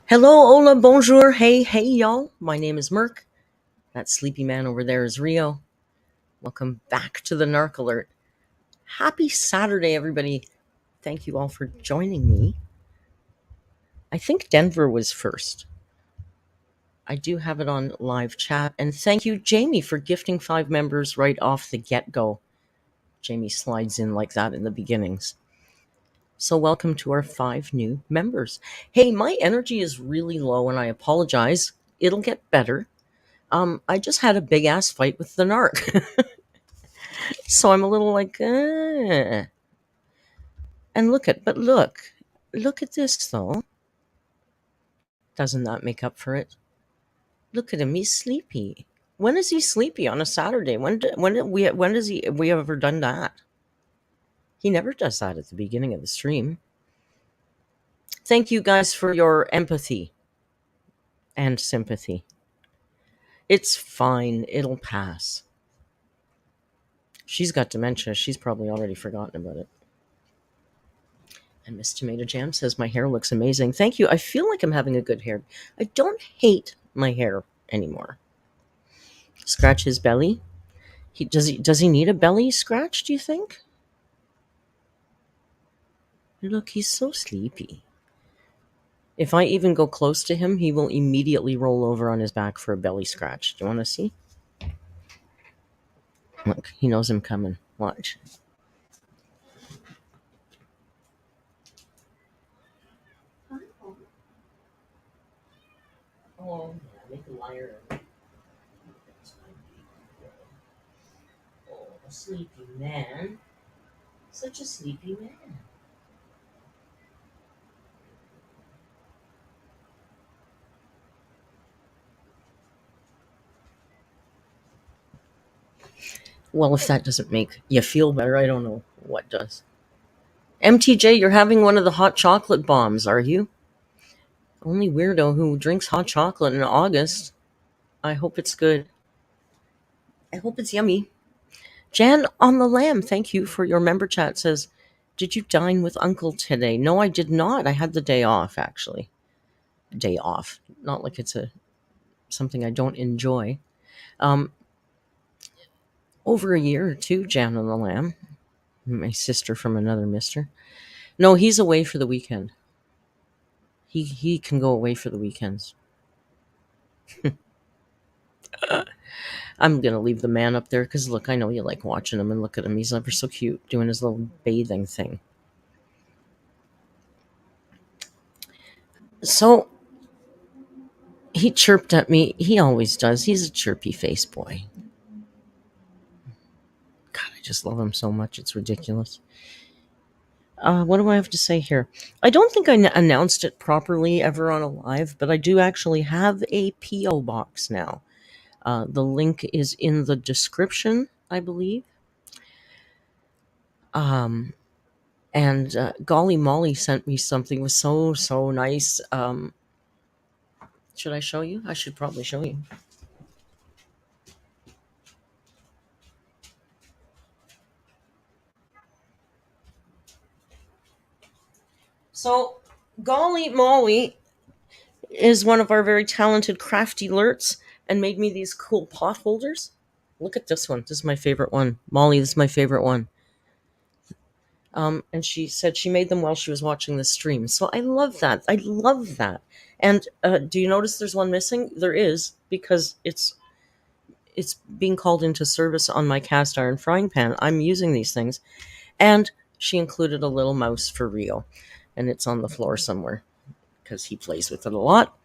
Hello, hola, bonjour, hey, y'all. My name is Merc. That sleepy man over there is Rio. Welcome back to the Narc Alert. Happy Saturday, everybody. Thank you all for joining me. I think Denver was first. I do have it on live chat. And thank you, Jamie, for gifting 5 members right off the get go. Jamie slides in like that in the beginnings. So, welcome to our 5 new members. Hey, my energy is really low and I apologize. It'll get better. I just had a big ass fight with the narc. So I'm a little like, And look at this though. Doesn't that make up for it? Look at him, he's sleepy. When is he sleepy on a Saturday? When does he have we ever done that? He never does that at the beginning of the stream. Thank you guys for your empathy and sympathy. It's fine, it'll pass. She's got dementia, she's probably already forgotten about it. And Miss Tomato Jam says, my hair looks amazing. Thank you. I feel like I'm having a good hair. I don't hate my hair anymore. Scratch his belly. Does he need a belly scratch, do you think? Look, he's so sleepy. If I even go close to him, he will immediately roll over on his back for a belly scratch. Do you want to see? Look, he knows I'm coming. Watch. Oh, yeah, make a liar. Oh, a sleepy man. Such a sleepy man. Well, if that doesn't make you feel better, I don't know what does. MTJ, you're having one of the hot chocolate bombs, are you? Only weirdo who drinks hot chocolate in August. I hope it's good. I hope it's yummy. Jan on the Lamb, thank you for your member chat. Says, did you dine with Uncle today? No, I did not. I had the day off, actually. Day off. Not like it's something I don't enjoy. Um, Over a year or two, Jan on the Lamb. My sister from another mister. No, he's away for the weekend. He can go away for the weekends. I'm gonna leave the man up there because look, I know you like watching him, and look at him. He's ever so cute doing his little bathing thing. So he chirped at me. He always does. He's a chirpy face boy. God, I just love him so much. It's ridiculous. What do I have to say here? I don't think I announced it properly ever on a live, but I do actually have a PO box now. The link is in the description, I believe. And Golly Molly sent me something. It was so nice. Should I show you? I should probably show you. So, Golly Molly is one of our very talented crafty alerts and made me these cool pot holders. Look at this one. This is my favorite one. Molly, this is my favorite one. And she said she made them while she was watching the stream. So I love that. I love that. And do you notice there's one missing? There is, because it's being called into service on my cast iron frying pan. I'm using these things. And she included a little mouse for Rio. And it's on the floor somewhere because he plays with it a lot.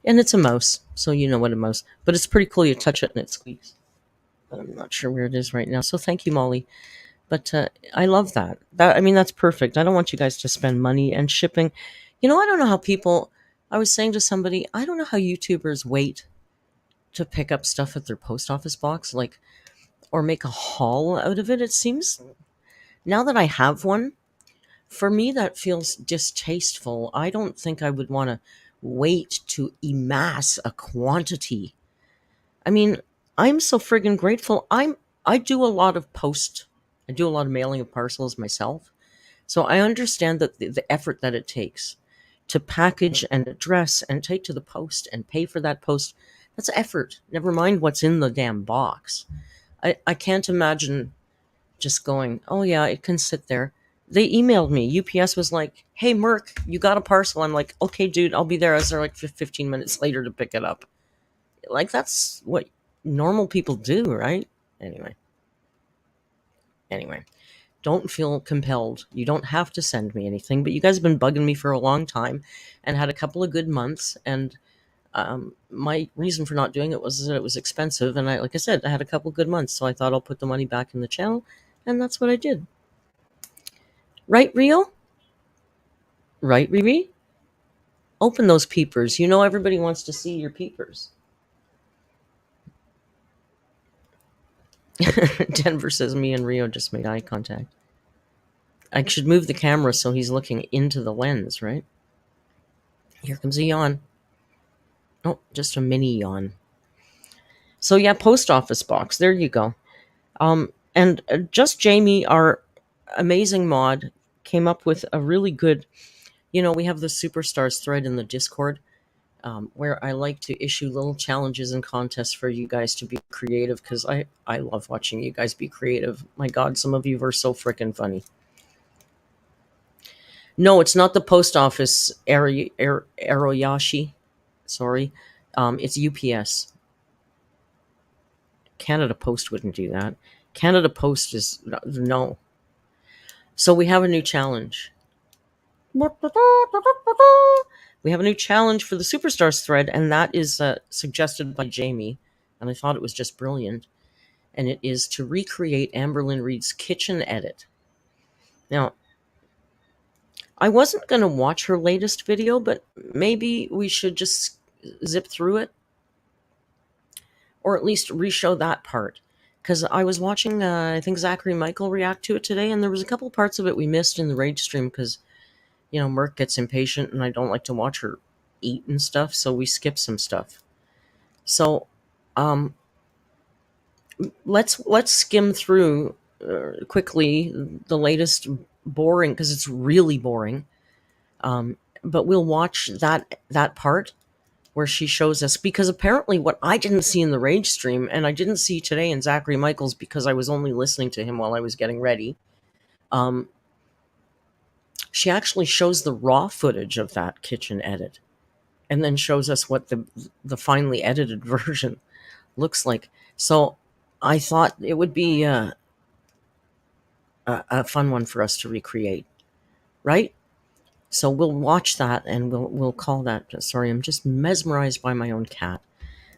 And it's a mouse, so you know what a mouse. But it's pretty cool. You touch it and it squeaks. But I'm not sure where it is right now. So thank you, Molly. But I love that. I mean, that's perfect. I don't want you guys to spend money and shipping. I don't know how people. I was saying to somebody, I don't know how YouTubers wait to pick up stuff at their post office box, like, or make a haul out of it. It seems now that I have one, for me that feels distasteful. I don't think I would want to wait to amass a quantity. I mean, I'm so friggin' grateful. I do a lot of I do a lot of mailing of parcels myself. So I understand that the effort that it takes. to package and address and take to the post and pay for that post. That's effort. Never mind what's in the damn box. I can't imagine just going, oh yeah, it can sit there. They emailed me. UPS was like, hey, Merc, you got a parcel. I'm like, okay, dude, I'll be there. I was there like 15 minutes later to pick it up. Like, that's what normal people do, right? Anyway, don't feel compelled. You don't have to send me anything, but you guys have been bugging me for a long time and had a couple of good months. And my reason for not doing it was that it was expensive. And like I said, I had a couple good months. So I thought I'll put the money back in the channel. And that's what I did. Right, Rio? Right, Riri? Open those peepers. You know everybody wants to see your peepers. Denver says me and Rio just made eye contact. I should move the camera so he's looking into the lens, right? Here comes a yawn. Oh, just a mini yawn. So yeah, post office box. There you go. And just Jamie, our amazing mod, came up with a really good. We have the superstars thread in the Discord, where I like to issue little challenges and contests for you guys to be creative, because I love watching you guys be creative. My God, some of you are so freaking funny. No, it's not the post office, Aroyashi. Sorry. It's UPS. Canada Post wouldn't do that. Canada Post is no. So we have a new challenge. We have a new challenge for the Superstars thread, and that is suggested by Jamie, and I thought it was just brilliant. And it is to recreate Amberlynn Reid's kitchen edit. Now, I wasn't going to watch her latest video, but maybe we should just zip through it, or at least re-show that part. Because I was watching, I think, Zachary Michael react to it today, and there was a couple parts of it we missed in the Rage stream because, Merc gets impatient, and I don't like to watch her eat and stuff, so we skip some stuff. So, let's skim through quickly the latest boring, because it's really boring. But we'll watch that part where she shows us, because apparently what I didn't see in the Rage stream, and I didn't see today in Zachary Michael's because I was only listening to him while I was getting ready, she actually shows the raw footage of that kitchen edit and then shows us what the finely edited version looks like. So I thought it would be a fun one for us to recreate, right? So we'll watch that, and we'll call that. Sorry, I'm just mesmerized by my own cat.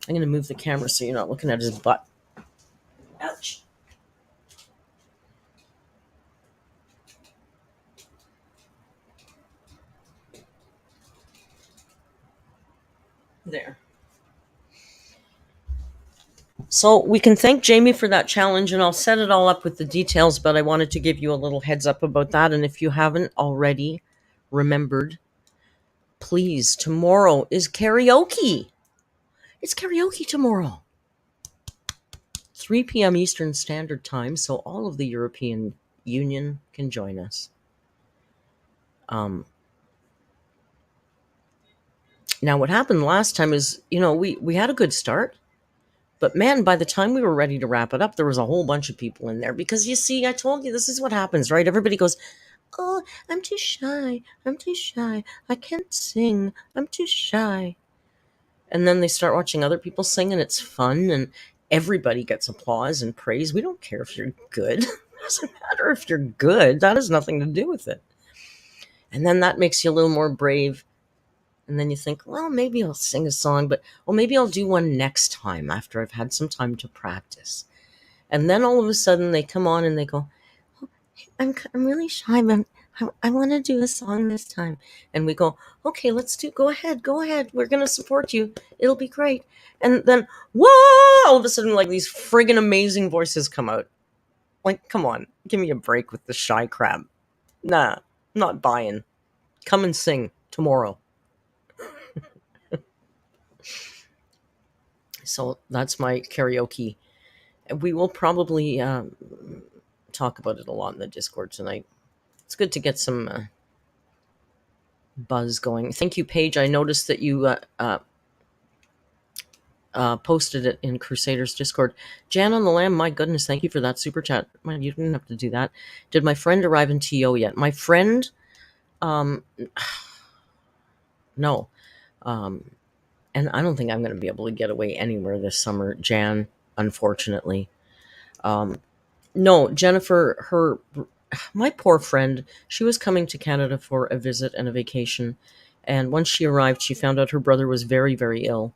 I'm going to move the camera so you're not looking at his butt. Ouch. There. So we can thank Jamie for that challenge, and I'll set it all up with the details, but I wanted to give you a little heads up about that. And if you haven't already remembered, please, tomorrow is karaoke. It's karaoke tomorrow. 3 p.m. Eastern Standard Time, so all of the European Union can join us. Now, what happened last time is, we had a good start, but man, by the time we were ready to wrap it up, there was a whole bunch of people in there, because you see, I told you this is what happens, right? Everybody goes, oh, I'm too shy. I can't sing. I'm too shy. And then they start watching other people sing, and it's fun, and everybody gets applause and praise. We don't care if you're good. It doesn't matter if you're good. That has nothing to do with it. And then that makes you a little more brave. And then you think, well, maybe I'll sing a song, but maybe I'll do one next time after I've had some time to practice. And then all of a sudden they come on and they go, oh, I'm really shy, but I want to do a song this time. And we go, okay, go ahead. We're going to support you. It'll be great. And then, whoa, all of a sudden, like, these friggin' amazing voices come out. Like, come on, give me a break with the shy crap. Nah, not buying. Come and sing tomorrow. So that's my karaoke. We will probably talk about it a lot in the Discord tonight. It's good to get some buzz going. Thank you, Paige. I noticed that you posted it in Crusaders Discord. Jan on the Lamb, my goodness, thank you for that super chat. Well, you didn't have to do that. Did my friend arrive in TO yet? My friend, um, no. Um, and I don't think I'm going to be able to get away anywhere this summer, Jan, unfortunately. Um, no, Jennifer, my poor friend, she was coming to Canada for a visit and a vacation. And once she arrived, she found out her brother was very, very ill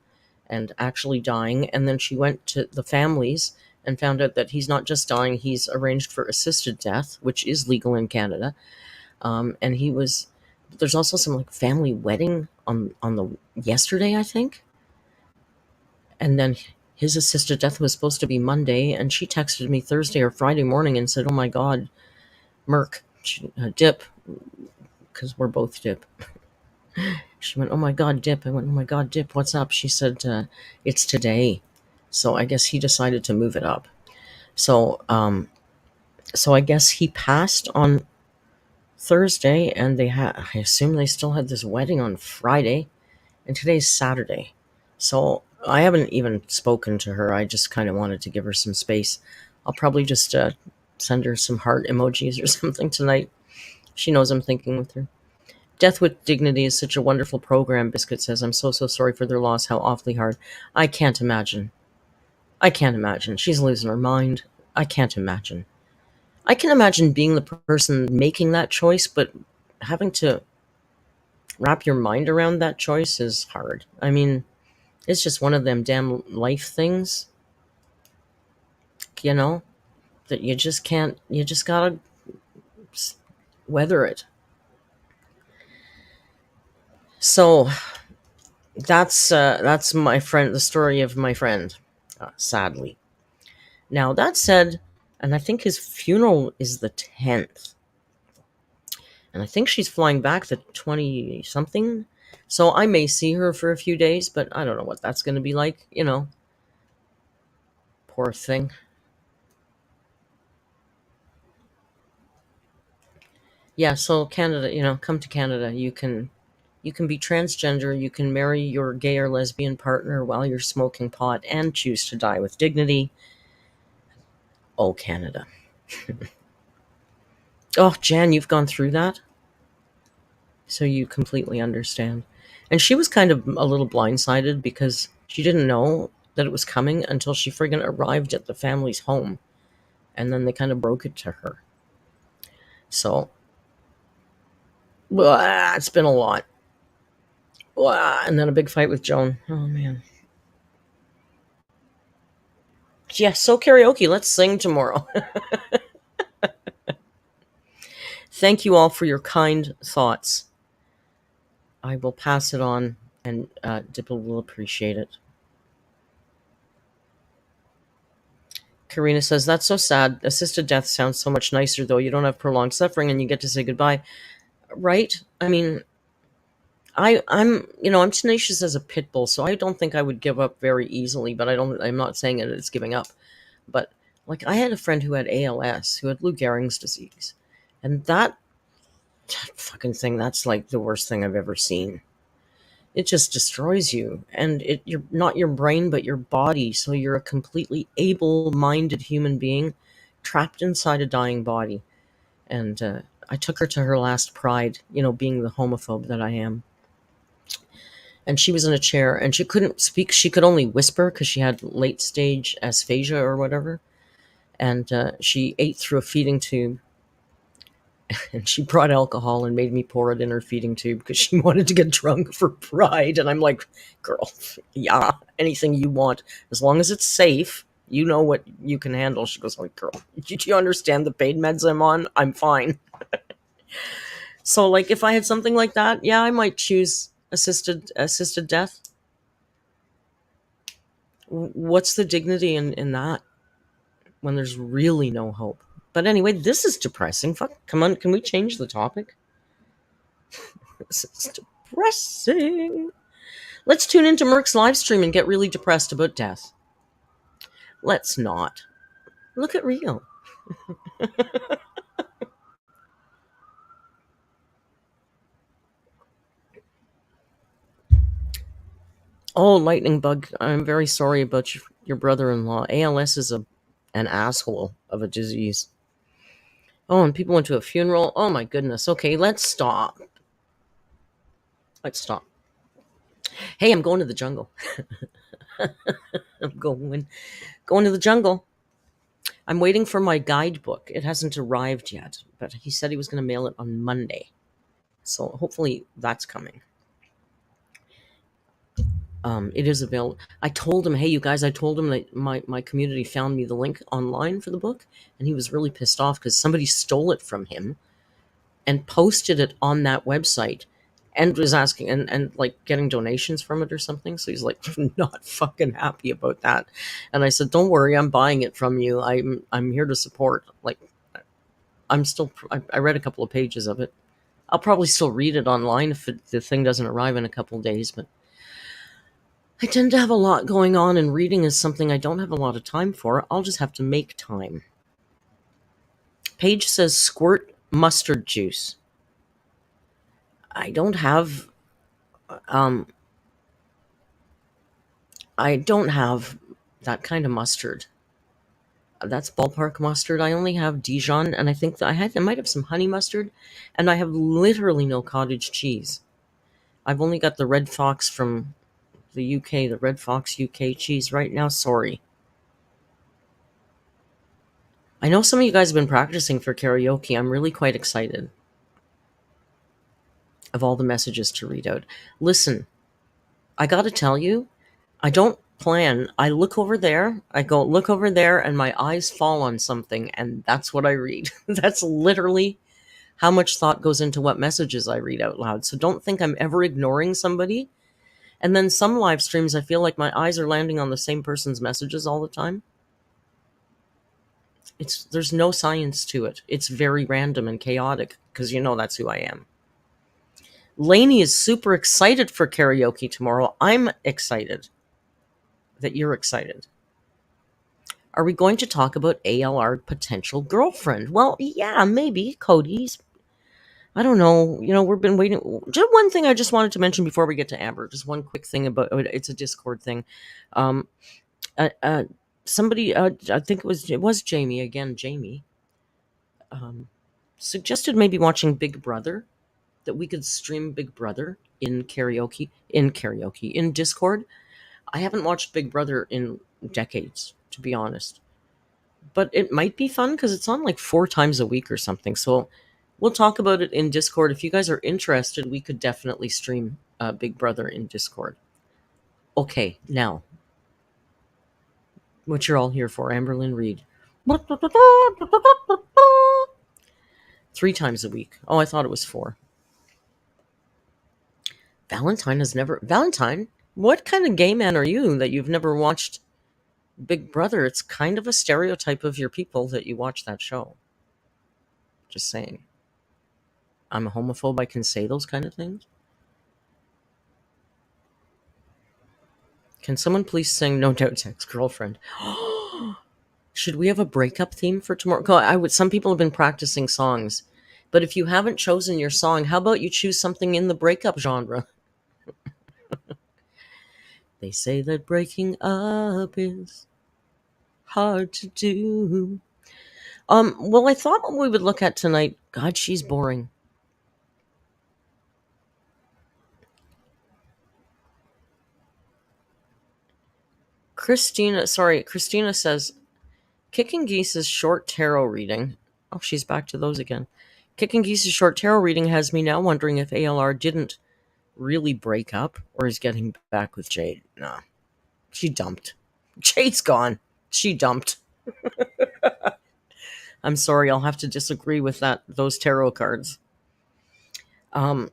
and actually dying. And then she went to the families and found out that he's not just dying, he's arranged for assisted death, which is legal in Canada. And there's also some like family wedding on the yesterday, I think. And then his assisted death was supposed to be Monday. And she texted me Thursday or Friday morning and said, "Oh my God, Merc, Dip," because we're both Dip. She went, "Oh my God, Dip." I went, "Oh my God, Dip, what's up?" She said, "It's today." So I guess he decided to move it up. So, so I guess he passed on Thursday, and I assume they still had this wedding on Friday, and today's Saturday. So I haven't even spoken to her. I just kind of wanted to give her some space. I'll probably just send her some heart emojis or something tonight. She knows I'm thinking with her. Death with Dignity is such a wonderful program, Biscuit says. I'm so, so sorry for their loss. How awfully hard. I can't imagine. I can't imagine. She's losing her mind. I can't imagine. I can imagine being the person making that choice, but having to wrap your mind around that choice is hard. I mean, it's just one of them damn life things, you know, that you just can't, you just gotta weather it. So that's my friend, the story of my friend, sadly. Now, that said, and I think his funeral is the 10th. And I think she's flying back the 20 something. So I may see her for a few days, but I don't know what that's going to be like, you know. Poor thing. Yeah, so Canada, come to Canada. You can be transgender, you can marry your gay or lesbian partner while you're smoking pot and choose to die with dignity. Oh, Canada. Oh, Jan, you've gone through that? So you completely understand. And she was kind of a little blindsided because she didn't know that it was coming until she friggin' arrived at the family's home. And then they kind of broke it to her. So, it's been a lot. And then a big fight with Joan. Oh, man. Yeah, so karaoke. Let's sing tomorrow. Thank you all for your kind thoughts. I will pass it on, and Dipple will appreciate it. Karina says, "That's so sad. Assisted death sounds so much nicer, though. You don't have prolonged suffering and you get to say goodbye." Right? I mean, I'm tenacious as a pit bull, so I don't think I would give up very easily, but I'm not saying that it's giving up. But, like, I had a friend who had ALS, who had Lou Gehrig's disease. And that fucking thing, that's like the worst thing I've ever seen. It just destroys you, and you're not your brain but your body, so you're a completely able-minded human being trapped inside a dying body. And I took her to her last pride, being the homophobe that I am. And she was in a chair and she couldn't speak. She could only whisper because she had late stage asphasia or whatever. And she ate through a feeding tube. And she brought alcohol and made me pour it in her feeding tube because she wanted to get drunk for pride. And I'm like, "Girl, yeah, anything you want, as long as it's safe, you know what you can handle." She goes, "Like, girl, do you understand the pain meds I'm on? I'm fine." So, like, if I had something like that, yeah, I might choose assisted death. What's the dignity in that when there's really no hope? But anyway, this is depressing. Fuck, come on, can we change the topic? This is depressing. Let's tune into Merc's live stream and get really depressed about death. Let's not. Look at Rio. Oh, lightning bug. I'm very sorry about your brother-in-law. ALS is an asshole of a disease. Oh, and people went to a funeral. Oh my goodness. Okay, let's stop. Let's stop. Hey, I'm going to the jungle. I'm going to the jungle. I'm waiting for my guidebook. It hasn't arrived yet, but he said he was going to mail it on Monday. So hopefully that's coming. It is available. I told him, hey, you guys, I told him that my community found me the link online for the book, and he was really pissed off because somebody stole it from him and posted it on that website and was asking and like getting donations from it or something. So he's like not fucking happy about that. And I said, don't worry, I'm buying it from you. I'm here to support. Like, I read a couple of pages of it. I'll probably still read it online if the thing doesn't arrive in a couple of days, but I tend to have a lot going on, and reading is something I don't have a lot of time for. I'll just have to make time. Paige says squirt mustard juice. I don't have um I don't have that kind of mustard. That's ballpark mustard. I only have Dijon, and I think that I might have some honey mustard, and I have literally no cottage cheese. I've only got the Red Fox from the UK, the Red Fox UK cheese right now. Sorry. I know some of you guys have been practicing for karaoke. I'm really quite excited of all the messages to read out. Listen, I got to tell you, I don't plan. I look over there, I go look over there, and my eyes fall on something, and that's what I read. That's literally how much thought goes into what messages I read out loud. So don't think I'm ever ignoring somebody. And then some live streams, I feel like my eyes are landing on the same person's messages all the time. There's no science to it. It's very random and chaotic because that's who I am. Lainey is super excited for karaoke tomorrow. I'm excited that you're excited. Are we going to talk about ALR potential girlfriend? Well, yeah, maybe. Cody's. I don't know. We've been waiting. Just one thing I just wanted to mention before we get to Amber. Just one quick thing about it's a Discord thing. Um, Somebody, I think it was Jamie again. Jamie suggested maybe watching Big Brother. That we could stream Big Brother in Discord. I haven't watched Big Brother in decades, to be honest. But it might be fun because it's on like 4 times a week or something. So we'll talk about it in Discord. If you guys are interested, we could definitely stream Big Brother in Discord. Okay, now, what you're all here for, Amberlynn Reed. 3 times a week. Oh, I thought it was 4. Valentine? What kind of gay man are you that you've never watched Big Brother? It's kind of a stereotype of your people that you watch that show. Just saying. I'm a homophobe. I can say those kind of things. Can someone please sing No Doubt's Ex-Girlfriend? Should we have a breakup theme for tomorrow? Some people have been practicing songs. But if you haven't chosen your song, how about you choose something in the breakup genre? They say that breaking up is hard to do. Well, I thought what we would look at tonight, God, she's boring. Christina says, Kicking Geese's short tarot reading. Oh, she's back to those again. Kicking Geese's short tarot reading has me now wondering if ALR didn't really break up or is getting back with Jade. Nah, she dumped. Jade's gone. She dumped. I'm sorry, I'll have to disagree with those tarot cards. Jace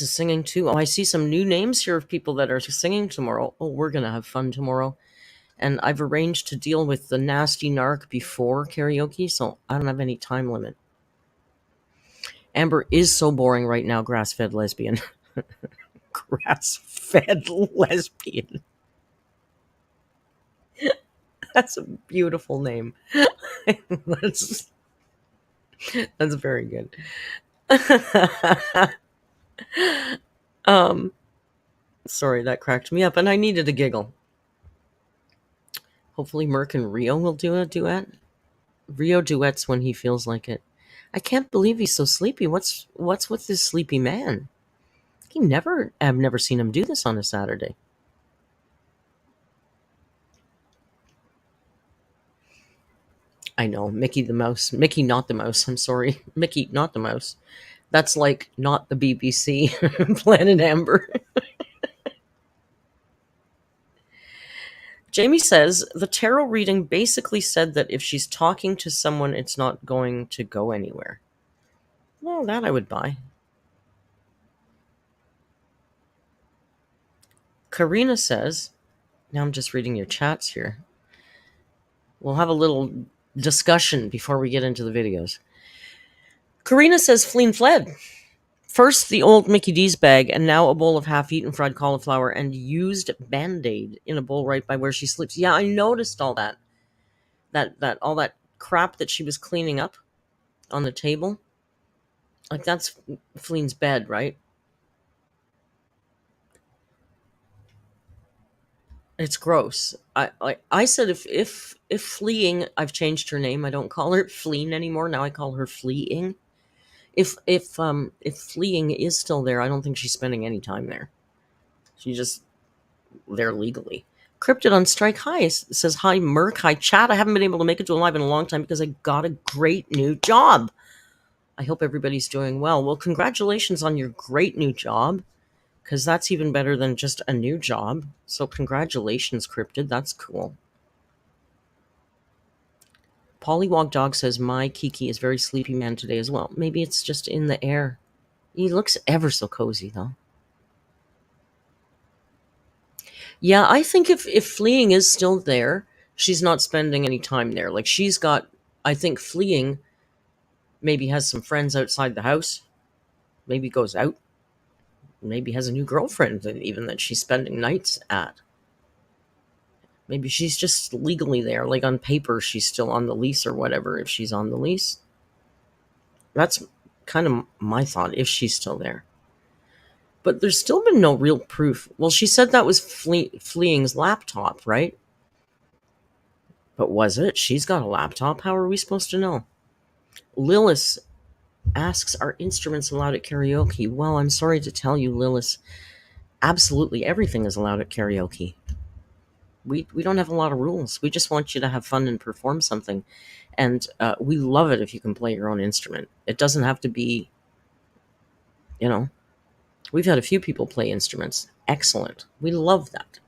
is singing too. Oh, I see some new names here of people that are singing tomorrow. Oh, we're gonna have fun tomorrow. And I've arranged to deal with the nasty narc before karaoke, so I don't have any time limit. Amber is so boring right now, grass-fed lesbian. Grass-fed lesbian. That's a beautiful name. That's very good. Sorry, that cracked me up, and I needed a giggle. Hopefully Merc and Rio will do a duet. Rio duets when he feels like it. I can't believe he's so sleepy. What's with this sleepy man? I've never seen him do this on a Saturday. I know, Mickey the Mouse. Mickey not the Mouse, I'm sorry. Mickey not the Mouse. That's like not the BBC Planet Amber. Jamie says the tarot reading basically said that if she's talking to someone, it's not going to go anywhere. Well, that I would buy. Karina says, now I'm just reading your chats here. We'll have a little discussion before we get into the videos. Karina says Fleen fled. First the old Mickey D's bag, and now a bowl of half-eaten fried cauliflower and used Band-Aid in a bowl right by where she sleeps. Yeah, I noticed all that. That all that crap that she was cleaning up on the table. Like, that's Fleen's bed, right? It's gross. I said if fleeing, I've changed her name. I don't call her Fleen anymore. Now I call her Fleeing. If fleeing is still there, I don't think she's spending any time there. She's just there legally. Cryptid on Strike High says, hi Merc, hi chat. I haven't been able to make it to a live in a long time because I got a great new job. I hope everybody's doing well. Well, congratulations on your great new job, because that's even better than just a new job. So congratulations, Cryptid. That's cool. Pollywog Dog says, my Kiki is very sleepy man today as well. Maybe it's just in the air. He looks ever so cozy, though. Yeah, I think if fleeing is still there, she's not spending any time there. Like, she's got, I think fleeing maybe has some friends outside the house, maybe goes out, maybe has a new girlfriend even that she's spending nights at. Maybe she's just legally there, like on paper she's still on the lease or whatever, if she's on the lease. That's kind of my thought, if she's still there. But there's still been no real proof. Well, she said that was fleeing's laptop, right? But was it? She's got a laptop. How are we supposed to know? Lilith asks, are instruments allowed at karaoke? Well, I'm sorry to tell you, Lilith, absolutely everything is allowed at karaoke. We don't have a lot of rules. We just want you to have fun and perform something. And we love it if you can play your own instrument. It doesn't have to be, we've had a few people play instruments. Excellent. We love that.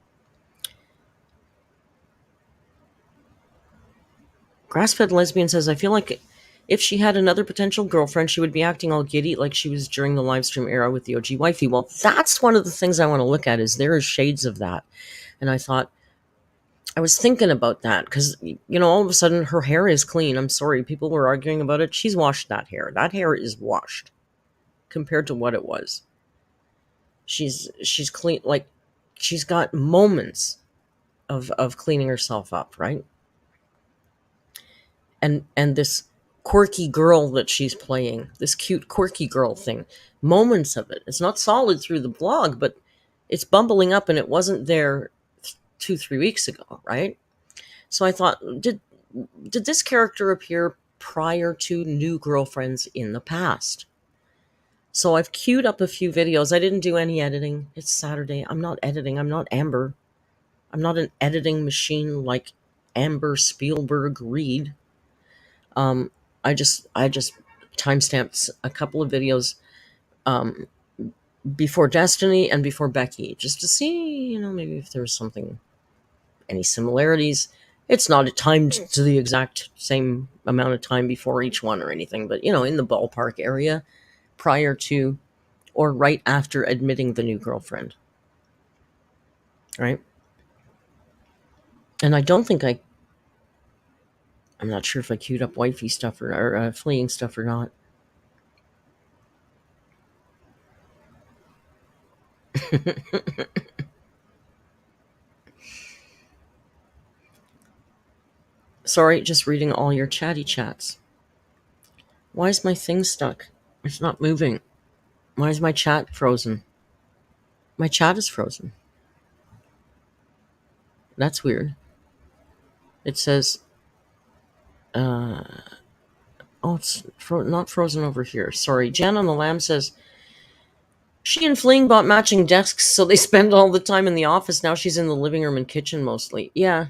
Grass-fed lesbian says, I feel like if she had another potential girlfriend, she would be acting all giddy like she was during the live stream era with the OG wifey. Well, that's one of the things I want to look at, is there are shades of that. And I was thinking about that because, all of a sudden her hair is clean. I'm sorry, people were arguing about it. She's washed that hair. That hair is washed compared to what it was. She's clean. Like, she's got moments of cleaning herself up, right? And this quirky girl that she's playing, this cute quirky girl thing, moments of it. It's not solid through the blog, but it's bumbling up, and it wasn't there 2-3 weeks ago, right? So I thought, did this character appear prior to new girlfriends in the past? So I've queued up a few videos. I didn't do any editing. It's Saturday. I'm not editing. I'm not Amber. I'm not an editing machine like Amber Spielberg Reed. I just timestamped a couple of videos before Destiny and before Becky, just to see, maybe if there was any similarities. It's not timed to the exact same amount of time before each one or anything, but in the ballpark area, prior to or right after admitting the new girlfriend, right? And I don't think I'm not sure if I queued up wifey stuff or fleeing stuff or not. Sorry, just reading all your chatty chats. Why is my thing stuck? It's not moving. Why is my chat frozen? My chat is frozen. That's weird. It says, uh, oh, it's not frozen over here. Sorry. Jan on the Lamb says, she and Fleeing bought matching desks, so they spend all the time in the office. Now she's in the living room and kitchen mostly. Yeah.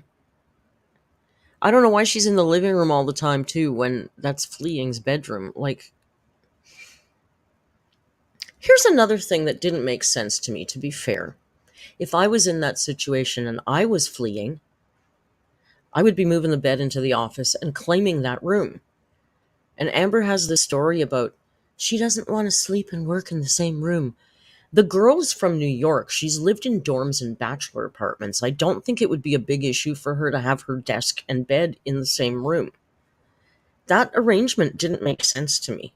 I don't know why she's in the living room all the time, too, when that's Fleeing's bedroom. Like, here's another thing that didn't make sense to me, to be fair. If I was in that situation and I was Fleeing, I would be moving the bed into the office and claiming that room. And Amber has this story about she doesn't want to sleep and work in the same room. The girl's from New York. She's lived in dorms and bachelor apartments. I don't think it would be a big issue for her to have her desk and bed in the same room. That arrangement didn't make sense to me.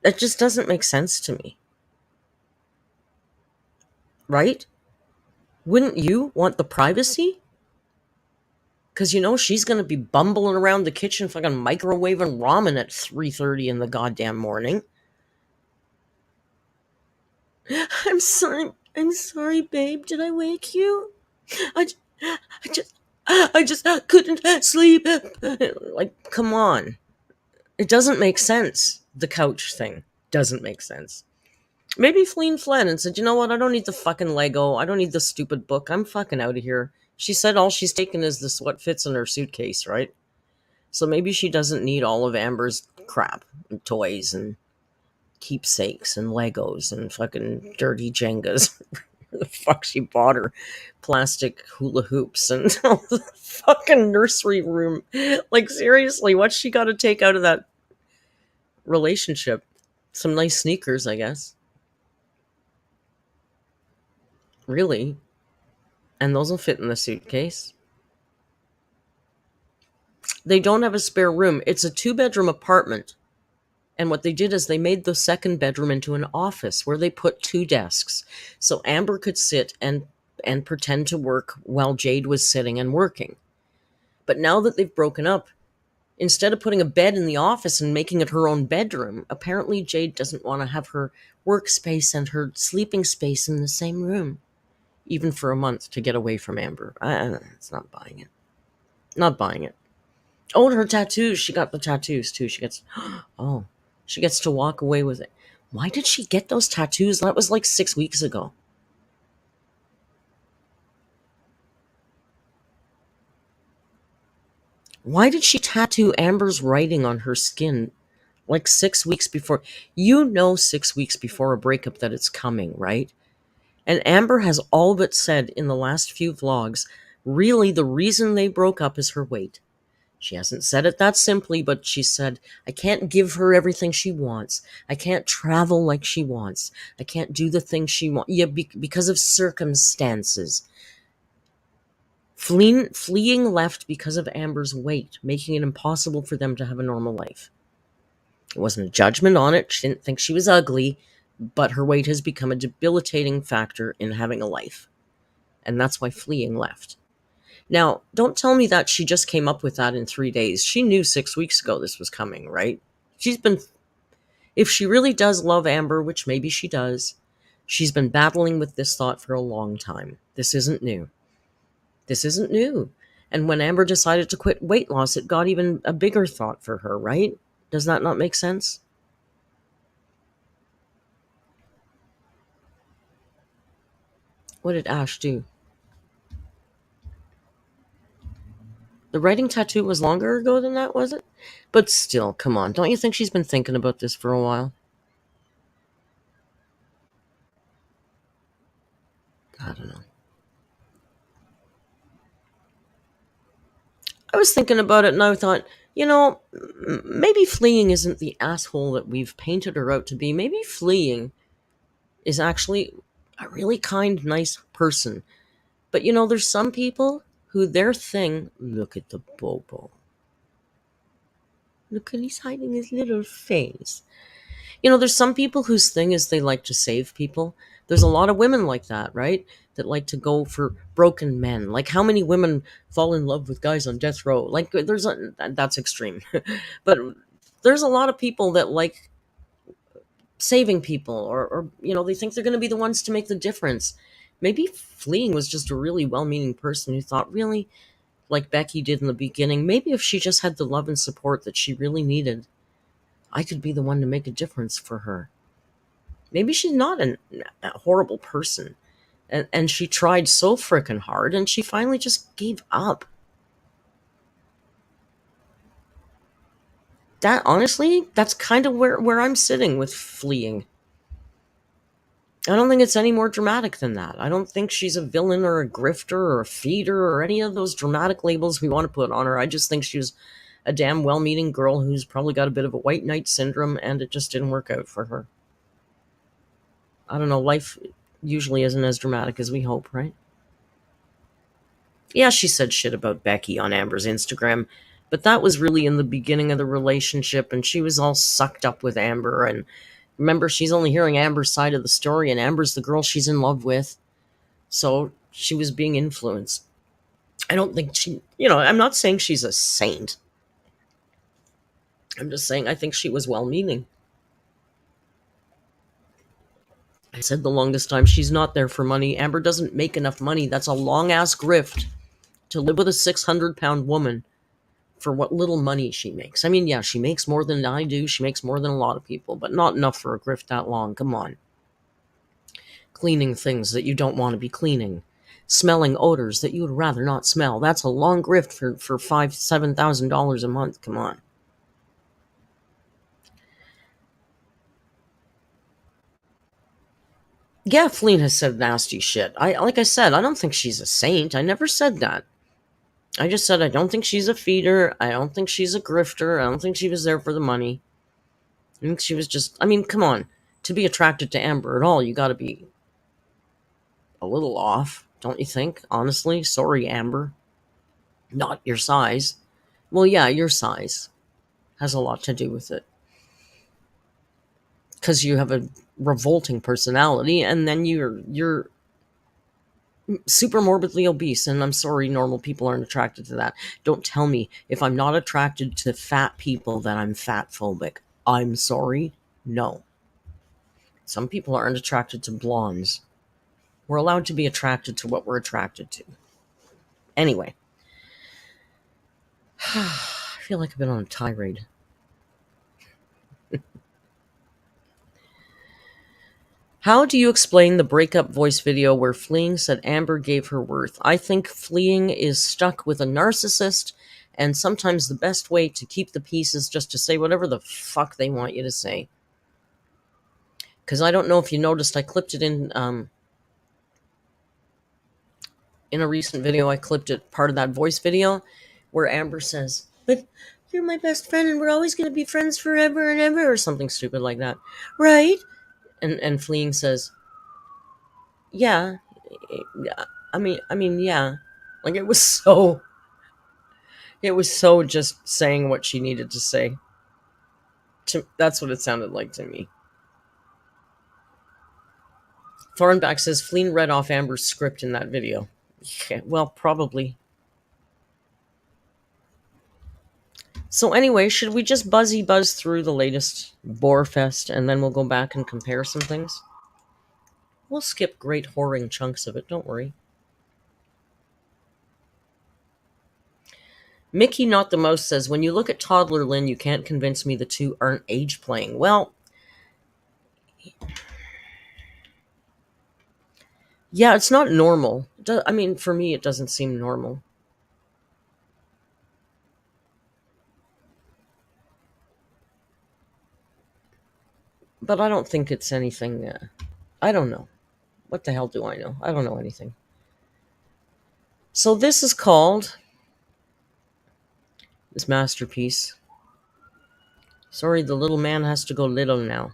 It just doesn't make sense to me. Right? Wouldn't you want the privacy? Because she's going to be bumbling around the kitchen fucking microwaving ramen at 3:30 in the goddamn morning. I'm sorry, babe. Did I wake you? I, I just couldn't sleep. Like, come on. It doesn't make sense. The couch thing doesn't make sense. Maybe Fleen fled and said, you know what? I don't need the fucking Lego. I don't need the stupid book. I'm fucking out of here. She said all she's taken is this what fits in her suitcase, right? So maybe she doesn't need all of Amber's crap and toys and keepsakes and Legos and fucking dirty Jengas. The fuck she bought her plastic hula hoops and all the fucking nursery room. Like, seriously, what's she got to take out of that relationship? Some nice sneakers, I guess. Really? And those will fit in the suitcase. They don't have a spare room. It's a 2-bedroom apartment. And what they did is they made the second bedroom into an office where they put 2 desks. So Amber could sit and pretend to work while Jade was sitting and working. But now that they've broken up, instead of putting a bed in the office and making it her own bedroom, apparently Jade doesn't want to have her workspace and her sleeping space in the same room, even for a month, to get away from Amber. It's not buying it. Not buying it. Oh, and her tattoos. She got the tattoos too. She gets to walk away with it. Why did she get those tattoos? That was like 6 weeks ago. Why did she tattoo Amber's writing on her skin like 6 weeks before? 6 weeks before a breakup that it's coming, right? And Amber has all but said in the last few vlogs, really the reason they broke up is her weight. She hasn't said it that simply, but she said, I can't give her everything she wants. I can't travel like she wants. I can't do the things she wants. Yeah, because of circumstances. Fleeing left because of Amber's weight, making it impossible for them to have a normal life. It wasn't a judgment on it. She didn't think she was ugly, but her weight has become a debilitating factor in having a life. And that's why Fleeing left. Now, don't tell me that she just came up with that in 3 days. She knew 6 weeks ago this was coming, right? If she really does love Amber, which maybe she does, she's been battling with this thought for a long time. This isn't new. And when Amber decided to quit weight loss, it got even a bigger thought for her, right? Does that not make sense? What did Ash do? The writing tattoo was longer ago than that, was it? But still, come on. Don't you think she's been thinking about this for a while? I don't know. I was thinking about it and I thought, maybe Fleeing isn't the asshole that we've painted her out to be. Maybe Fleeing is actually a really kind, nice person. But there's some people who their thing, look at the Bobo. Look at he's hiding his little face. There's some people whose thing is they like to save people. There's a lot of women like that, right? That like to go for broken men. Like, how many women fall in love with guys on death row? Like, that's extreme. But there's a lot of people that like saving people, or they think they're going to be the ones to make the difference. Maybe fleeing was just a really well-meaning person who thought, really, like Becky did in the beginning, maybe if she just had the love and support that she really needed, I could be the one to make a difference for her. Maybe she's not a horrible person, and she tried so frickin' hard, and she finally just gave up. That, honestly, that's kind of where I'm sitting with fleeing. I don't think it's any more dramatic than that. I don't think she's a villain or a grifter or a feeder or any of those dramatic labels we want to put on her. I just think she was a damn well-meaning girl who's probably got a bit of a white knight syndrome, and it just didn't work out for her. I don't know. Life usually isn't as dramatic as we hope, right? Yeah, she said shit about Becky on Amber's Instagram, but that was really in the beginning of the relationship, and she was all sucked up with Amber. And remember, she's only hearing Amber's side of the story, and Amber's the girl she's in love with. So she was being influenced. I don't think I'm not saying she's a saint. I'm just saying I think she was well meaning. I said the longest time she's not there for money. Amber doesn't make enough money. That's a long ass grift to live with a 600-pound woman for what little money she makes. I mean, yeah, she makes more than I do. She makes more than a lot of people, but not enough for a grift that long. Come on. Cleaning things that you don't want to be cleaning. Smelling odors that you would rather not smell. That's a long grift for $5,000-$7,000 a month. Come on. Yeah, Fleen has said nasty shit. Like I said, I don't think she's a saint. I never said that. I just said I don't think she's a feeder. I don't think she's a grifter. I don't think she was there for the money. I think she was just, I mean, come on. To be attracted to Amber at all, you got to be a little off, don't you think? Honestly, sorry, Amber. Not your size. Well, yeah, your size has a lot to do with it. Because you have a revolting personality, and then you're super morbidly obese, and I'm sorry, normal people aren't attracted to that. Don't tell me if I'm not attracted to fat people that I'm fat phobic. I'm sorry, no. Some people aren't attracted to blondes. We're allowed to be attracted to what we're attracted to. Anyway, I feel like I've been on a tirade. How do you explain the breakup voice video where Fleeing said Amber gave her worth? I think Fleeing is stuck with a narcissist, and sometimes the best way to keep the peace is just to say whatever the fuck they want you to say. Because I don't know if you noticed, I clipped it in a recent video. I clipped it, part of that voice video, where Amber says, "But you're my best friend, and we're always going to be friends forever and ever," or something stupid like that, right? And Fleeing says, "Yeah, I mean, yeah." Like it was so just saying what she needed to say. That's what it sounded like to me. Thornback says Fleen read off Amber's script in that video. Yeah, well, probably. So anyway, should we just buzz through the latest Boarfest, and then we'll go back and compare some things? We'll skip great whoring chunks of it, don't worry. Mickey Not the Most says, when you look at Toddler Lynn, you can't convince me the two aren't age playing. Well, yeah, it's not normal. I mean, for me, it doesn't seem normal. But I don't think it's anything. I don't know. What the hell do I know? I don't know anything. So this is called, this masterpiece. Sorry, the little man has to go little now.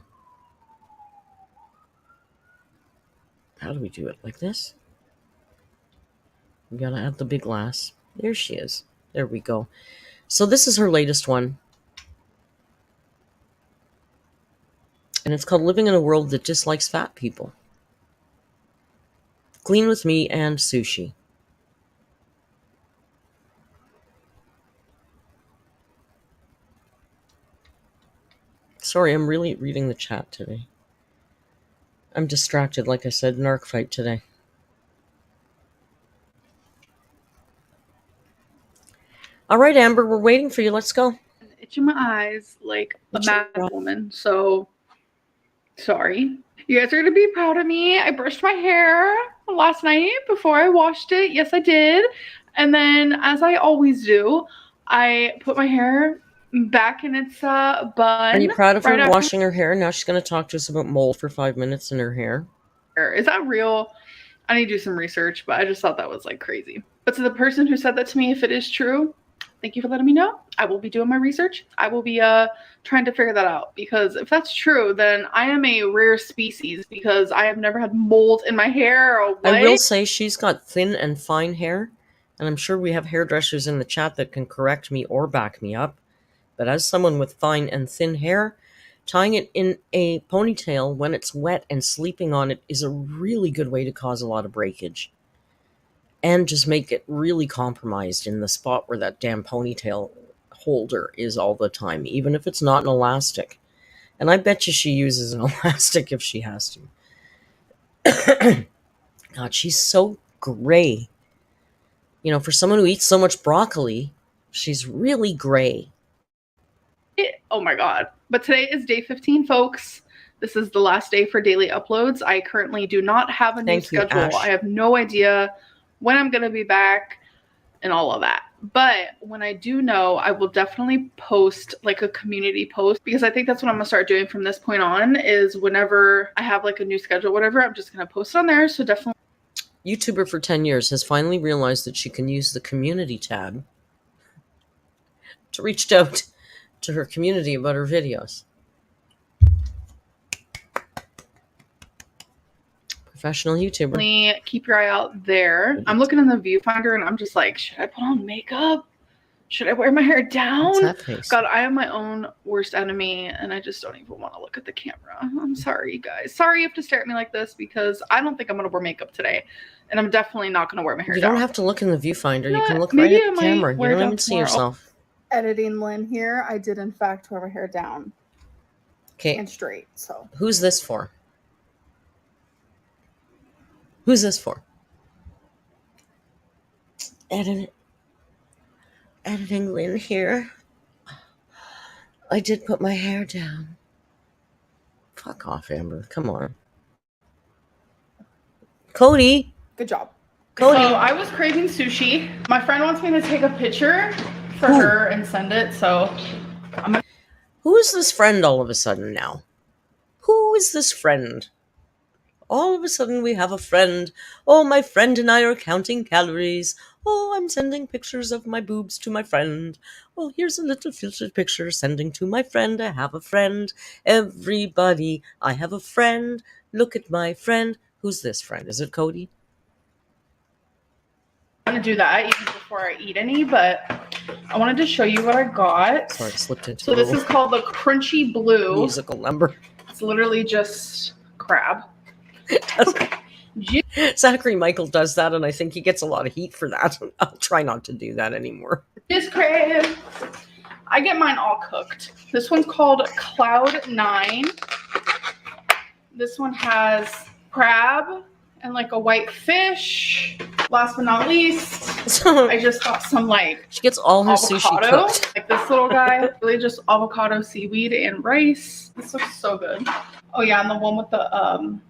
How do we do it? Like this? We gotta add the big glass. There she is. There we go. So this is her latest one. And it's called Living in a World That Dislikes Fat People. Clean with Me and Sushi. Sorry, I'm really reading the chat today. I'm distracted, like I said, narc fight today. All right, Amber, we're waiting for you. Let's go. Itching my eyes like a mad woman. So sorry. You guys are gonna be proud of me. I brushed my hair last night before I washed it. Yes, I did. And then, as I always do, I put my hair back in its bun. Are you proud of her washing her hair? Now she's going to talk to us about mold for 5 minutes in her hair. Is that real? I need to do some research, but I just thought that was like crazy. But to the person who said that to me, if it is true, thank you for letting me know. I will be doing my research. I will be trying to figure that out, because if that's true, then I am a rare species, because I have never had mold in my hair. Or I will say she's got thin and fine hair, and I'm sure we have hairdressers in the chat that can correct me or back me up. But as someone with fine and thin hair, tying it in a ponytail when it's wet and sleeping on it is a really good way to cause a lot of breakage. And just make it really compromised in the spot where that damn ponytail holder is all the time, even if it's not an elastic. And I bet you she uses an elastic if she has to. God, she's so gray. You know, for someone who eats so much broccoli, she's really gray. Oh my God. But today is day 15, folks. This is the last day for daily uploads. I currently do not have a new schedule. I have no idea when I'm going to be back and all of that. But when I do know, I will definitely post like a community post, because I think that's what I'm going to start doing from this point on, is whenever I have like a new schedule, whatever, I'm just going to post it on there. So definitely. YouTuber for 10 years has finally realized that she can use the community tab to reach out to her community about her videos. Professional YouTuber. Keep your eye out there. I'm looking in the viewfinder and I'm just like, should I put on makeup? Should I wear my hair down? What's that face? God, I am my own worst enemy, and I just don't even want to look at the camera. I'm sorry, you guys. Sorry you have to stare at me like this, because I don't think I'm going to wear makeup today, and I'm definitely not going to wear my hair down. You don't have to look in the viewfinder. You can look right at the camera. You don't even see yourself. Editing Lynn here. I did, in fact, wear my hair down. Okay. And straight, so. Who's this for? Who's this for? Editing Lynn here. I did put my hair down. Fuck off, Amber. Come on. Cody. Good job. Cody. So I was craving sushi. My friend wants me to take a picture for her and send it, so I'm gonna. Who is this friend all of a sudden now? Who is this friend? All of a sudden we have a friend. Oh, my friend and I are counting calories. Oh, I'm sending pictures of my boobs to my friend. Oh, here's a little filtered picture sending to my friend. I have a friend. Everybody, I have a friend. Look at my friend. Who's this friend? Is it Cody? I'm going to do that even before I eat any, but I wanted to show you what I got. Sorry, I slipped into So this is called the Crunchy Blue. Musical number. It's literally just crab. Zachary Michael does that, and I think he gets a lot of heat for that. I'll try not to do that anymore. Just crab. I get mine all cooked. This one's called Cloud 9. This one has crab and like a white fish. Last but not least, I just got some like she gets all her avocado, sushi cooked. Like this little guy, really just avocado, seaweed, and rice. This looks so good. Oh yeah, and the one with the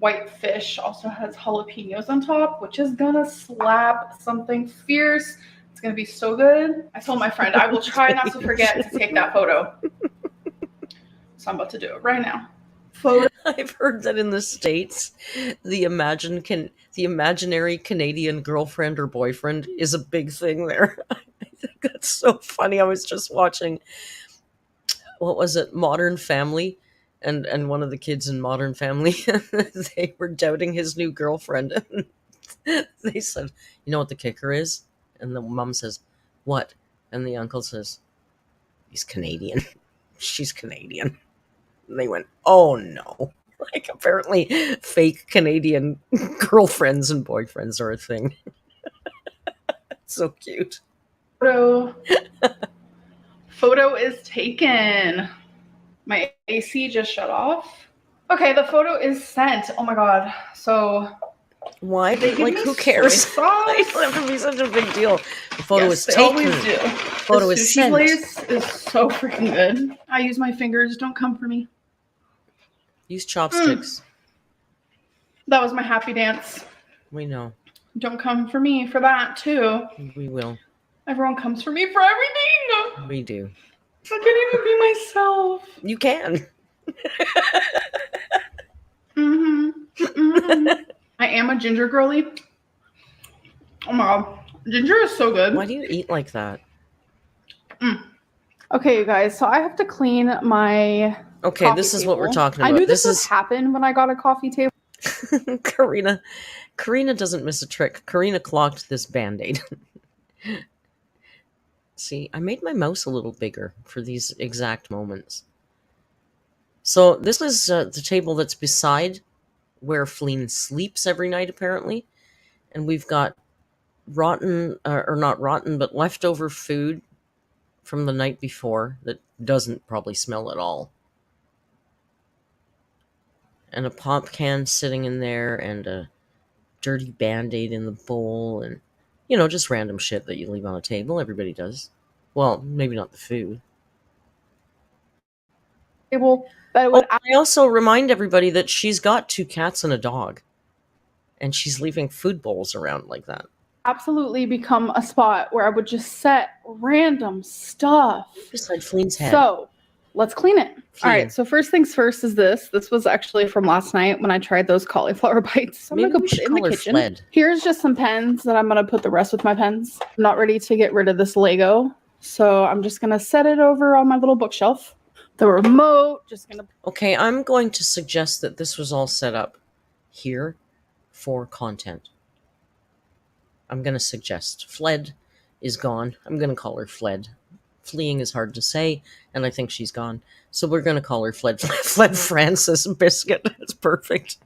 white fish also has jalapenos on top, which is gonna slap something fierce. It's gonna be so good. I told my friend I will try not to forget to take that photo. So I'm about to do it right now. I've heard that in the States, the imaginary Canadian girlfriend or boyfriend is a big thing there. I think that's so funny. I was just watching, what was it, Modern Family, and one of the kids in Modern Family, they were doubting his new girlfriend. And they said, you know what the kicker is? And the mom says, what? And the uncle says, he's Canadian. She's Canadian. And they went, oh no. Like, apparently fake Canadian girlfriends and boyfriends are a thing. So cute. Photo is taken. My AC just shut off. Okay, the photo is sent. Oh my god. So why? they give like, me who cares? soy sauce? It doesn't have to be such a big deal. The photo yes, is they taken. always do. Photo the is sushi sent. place is so freaking good. I use my fingers. Don't come for me. Use chopsticks. That was my happy dance. We know. Don't come for me for that too. We will. Everyone comes for me for everything. We do. I can't even be myself. You can. I am a ginger girly. Oh my god. Ginger is so good. Why do you eat like that? Okay, you guys. So I have to clean my. Okay, this is what we're talking about. I knew this would happen when I got a coffee table. Karina doesn't miss a trick. Karina clocked this Band-Aid. See, I made my mouse a little bigger for these exact moments. So this is the table that's beside where Fleen sleeps every night, apparently. And we've got rotten, or not rotten, but leftover food from the night before that doesn't probably smell at all. And a pop can sitting in there, and a dirty Band-Aid in the bowl, and, you know, just random shit that you leave on a table. Everybody does. Well, maybe not the food. I also remind everybody that she's got 2 cats and a dog, and she's leaving food bowls around like that. Absolutely become a spot where I would just set random stuff beside Fleen's head. So let's clean it. All right, so first things first is this. This was actually from last night when I tried those cauliflower bites. So I'm going to go put it in the kitchen. Fled. Here's just some pens that I'm going to put the rest with my pens. I'm not ready to get rid of this Lego. So I'm just going to set it over on my little bookshelf. The remote, just going to... Okay, I'm going to suggest that this was all set up here for content. I'm going to suggest Fled is gone. I'm going to call her Fled. Fleeing is hard to say, and I think she's gone. So we're going to call her Fled Francis Biscuit. It's perfect.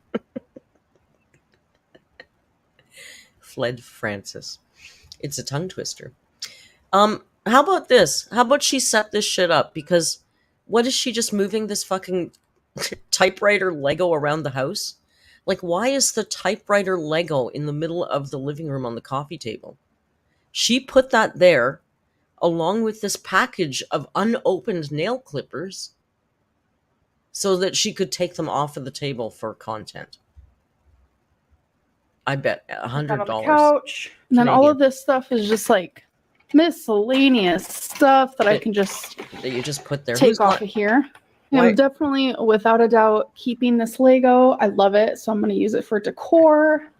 Fled Francis. It's a tongue twister. How about this? How about she set this shit up? Because what is she just moving this fucking typewriter Lego around the house? Like, why is the typewriter Lego in the middle of the living room on the coffee table? She put that there along with this package of unopened nail clippers so that she could take them off of the table for content. I bet $100. Couch. And then all of this stuff is just like miscellaneous stuff that I can just that you just put there. Take off of here. I'm definitely, without a doubt, keeping this Lego. I love it, so I'm going to use it for decor.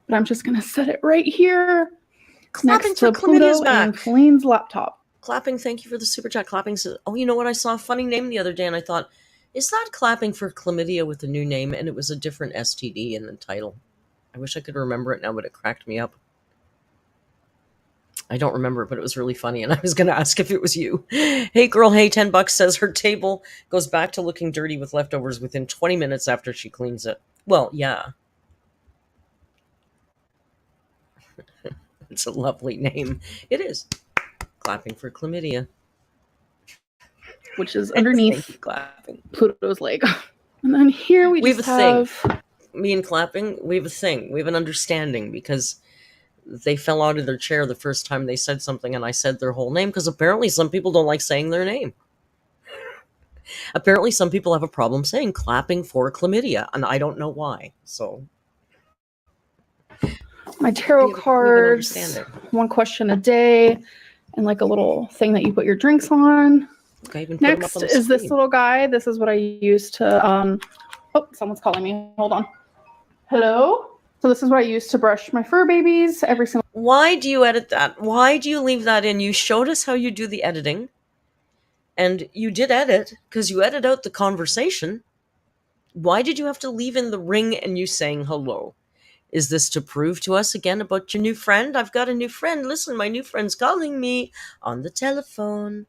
But I'm just going to set it right here. Clapping next to Pluto and Colleen's laptop. Clapping, thank you for the super chat. Clapping says, oh, you know what? I saw a funny name the other day, and I thought, is that Clapping for Chlamydia with a new name? And it was a different STD in the title. I wish I could remember it now, but it cracked me up. I don't remember it, but it was really funny, and I was going to ask if it was you. Hey, girl, hey, $10 says her table goes back to looking dirty with leftovers within 20 minutes after she cleans it. Well, yeah. It's a lovely name. It is. Clapping for Chlamydia. Which is underneath Pluto's leg. And then here we just have... Me and Clapping, we have a thing. We have an understanding because they fell out of their chair the first time they said something and I said their whole name because apparently some people don't like saying their name. Apparently some people have a problem saying Clapping for Chlamydia, and I don't know why. So... my tarot cards, one question a day, and like a little thing that you put your drinks on. Okay, next is this little guy. This is what I use to, oh, someone's calling me. Hold on. Hello? So this is what I use to brush my fur babies every single... Why do you edit that? Why do you leave that in? You showed us how you do the editing, and you did edit, because you edit out the conversation. Why did you have to leave in the ring and you saying hello? Is this to prove to us again about your new friend? I've got a new friend. Listen, my new friend's calling me on the telephone.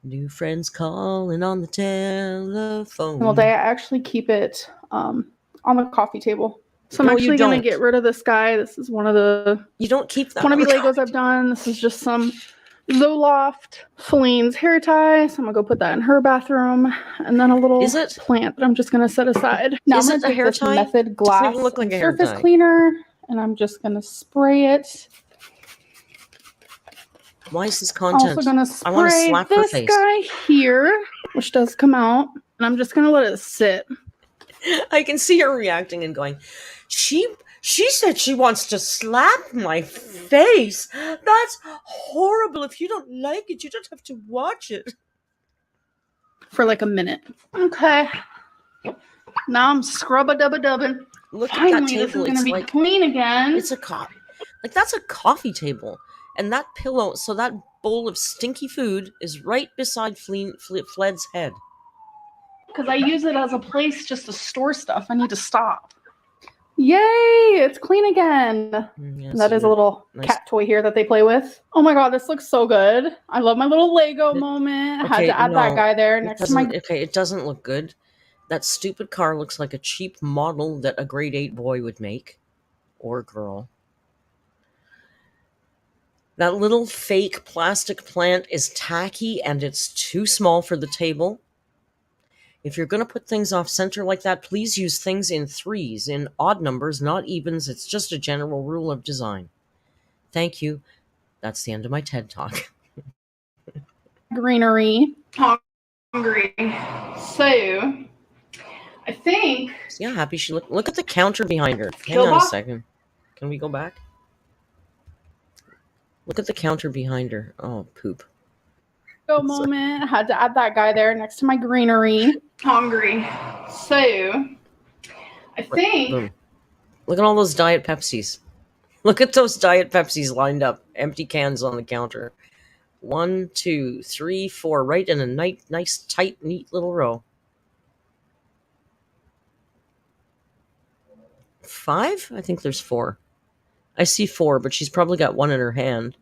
New friend's calling on the telephone. All day, I actually keep it on the coffee table. So I'm actually going to get rid of this guy. This is one of the... You don't keep that. One of the Legos I've done. This is just some Zoloft Feline's hair tie. So I'm gonna go put that in her bathroom, and then a little plant that I'm just gonna set aside. Now I'm gonna take this Method glass and surface cleaner, and I'm just gonna spray it. Why is this content? Also gonna spray this guy here, which does come out, and I'm just gonna let it sit. I can see her reacting and going, She said she wants to slap my face. That's horrible. If you don't like it, you don't have to watch it. For like a minute. Okay. Now I'm scrub-a-dub-a-dubbing. Look at that table. This is gonna be clean again. It's a that's a coffee table. And that pillow, so that bowl of stinky food is right beside Fled's head. Because I use it as a place just to store stuff. I need to stop. Yay! It's clean again. Yes, that is a little cat toy here that they play with. Oh my god, this looks so good. I love my little Lego moment. I had to add that guy there next to my... Okay, it doesn't look good. That stupid car looks like a cheap model that a grade 8 boy would make. Or girl. That little fake plastic plant is tacky and it's too small for the table. If you're going to put things off center like that, please use things in threes, in odd numbers, not evens. It's just a general rule of design. Thank you. That's the end of my TED Talk. Greenery. Hungry. So, I think... See how happy she looked? Look at the counter behind her. Hang on a second. Can we go back? Look at the counter behind her. Oh, poop. Moment. I had to add that guy there next to my greenery. Hungry. So, I think... Boom. Look at all those Diet Pepsis. Look at those Diet Pepsis lined up. Empty cans on the counter. 1, 2, 3, 4. Right in a nice, tight, neat little row. 5? I think there's 4. I see 4, but she's probably got 1 in her hand.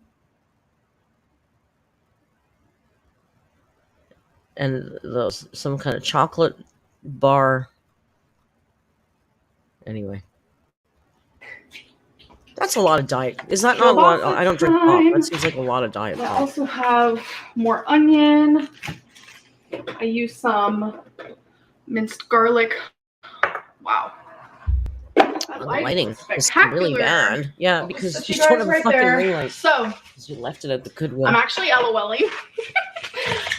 And those some kind of chocolate bar. Anyway. That's a lot of diet. Is that not a lot? I don't drink pop. That seems like a lot of diet pop. I also have more onion. I use some minced garlic. Wow. The lighting is really bad. Yeah, because you don't have a fucking ring light. So you left it at the Goodwill. I'm actually LOLing.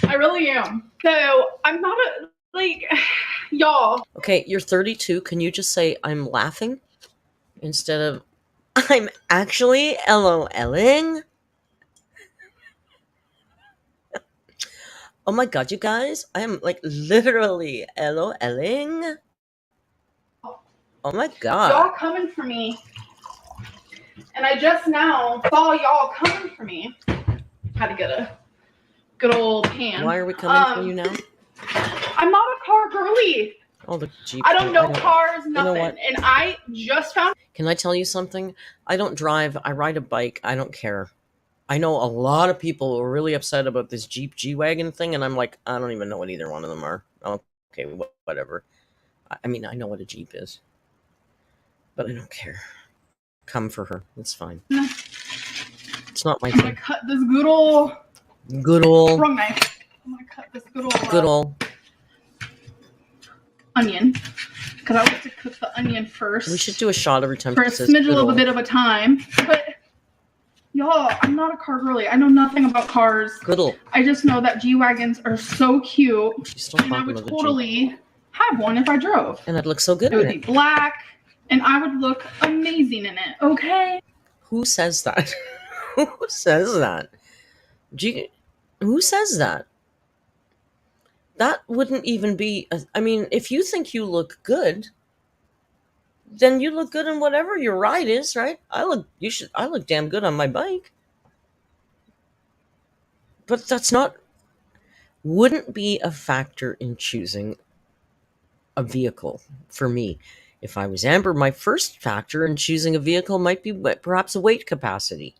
I really am. So I'm not y'all. Okay, you're 32. Can you just say I'm laughing instead of I'm actually LOLing? Oh my god, you guys! I am like literally LOLing. Oh my god. Y'all coming for me. And I just now saw y'all coming for me. Had to get a good old pan. Why are we coming for you now? I'm not a car girly. Oh, the Jeep. I don't know cars, nothing. You know, and I just found... Can I tell you something? I don't drive. I ride a bike. I don't care. I know a lot of people are really upset about this Jeep G-Wagon thing, and I'm like, I don't even know what either one of them are. Okay, whatever. I mean, I know what a Jeep is. But I don't care. Come for her. It's fine. No. It's not my thing. I'm gonna cut this good old wrong knife. I'm gonna cut this good old onion. Because I like to cook the onion first. We should do a shot every time. For a smidgen of a bit of a time. But y'all, I'm not a car girly. I know nothing about cars. Goodle. I just know that G-Wagons are so cute. And I would totally have one if I drove. And I'd look so good in it. It would be black. And I would look amazing in it, okay? Who says that? Who says that? Who says that? That wouldn't even be... I mean, if you think you look good, then you look good in whatever your ride is, right? I look damn good on my bike. But that's not... Wouldn't be a factor in choosing a vehicle for me. If I was Amber, my first factor in choosing a vehicle might be perhaps a weight capacity.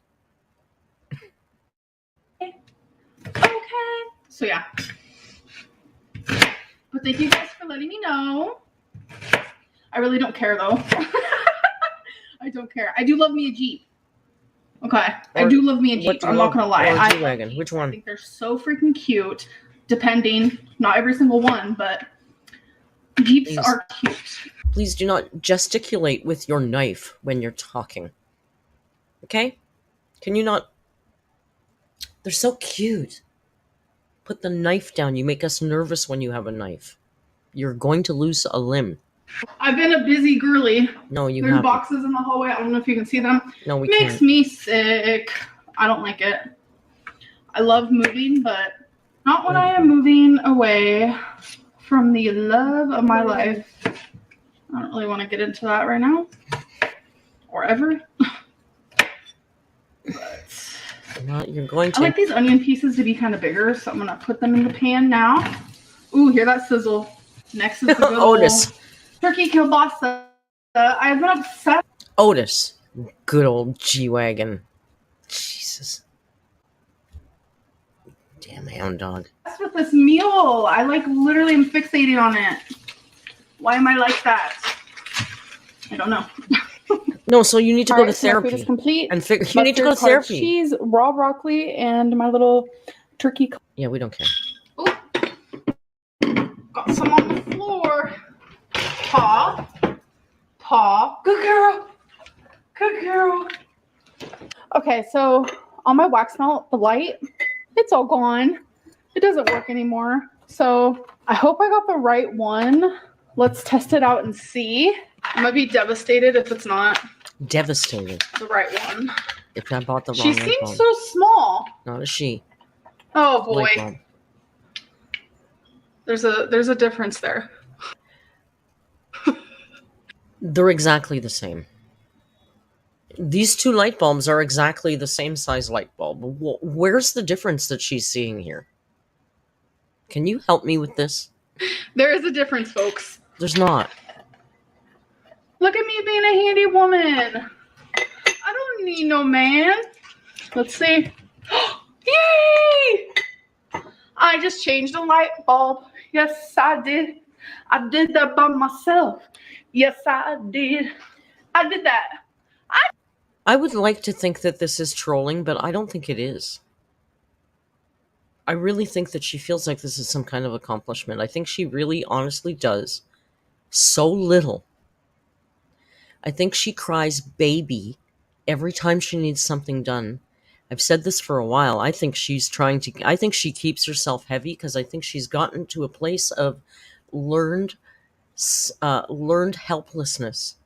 Okay. So, yeah. But thank you guys for letting me know. I really don't care, though. I don't care. I do love me a Jeep. Okay, I do love me a Jeep. I'm not gonna lie. Or a G-Wagon. Which one? I think they're so freaking cute. Depending, not every single one, but Jeeps are cute. Please do not gesticulate with your knife when you're talking. Okay? Can you not? They're so cute. Put the knife down. You make us nervous when you have a knife. You're going to lose a limb. I've been a busy girly. No, you There's haven't. boxes in the hallway. I don't know if you can see them. No, we can't. Makes me sick. I don't like it. I love moving, but not when I am moving away from the love of my life. I don't really want to get into that right now. Or ever. But you're going to. I like these onion pieces to be kind of bigger, so I'm going to put them in the pan now. Ooh, hear that sizzle. Next is the good Otis. old turkey kielbasa. I've been obsessed. Otis. Good old G-Wagon. Jesus. Damn hound dog. With this meal. I literally am fixating on it. Why am I like that? I don't know. No, so you need to go to therapy. My food is complete. And you need to go to therapy. Cheese, raw broccoli, and my little turkey. Yeah, we don't care. Ooh. Got some on the floor. Paw. Good girl. Good girl. Okay, so on my wax melt, the light, it's all gone. It doesn't work anymore. So I hope I got the right one. Let's test it out and see. I might be devastated if it's not. Devastated. The right one. If I bought the wrong one. She seems so small. Not a she. Oh boy. There's a difference there. They're exactly the same. These two light bulbs are exactly the same size light bulb. Where's the difference that she's seeing here? Can you help me with this? There is a difference, folks. There's not. Look at me being a handy woman. I don't need no man. Let's see. Yay! I just changed a light bulb. Yes, I did. I did that by myself. Yes, I did. I did that. I would like to think that this is trolling, but I don't think it is. I really think that she feels like this is some kind of accomplishment. I think she really honestly does so little. I think she cries baby every time she needs something done. I've said this for a while. I think she's trying to, I think she keeps herself heavy because I think she's gotten to a place of learned helplessness,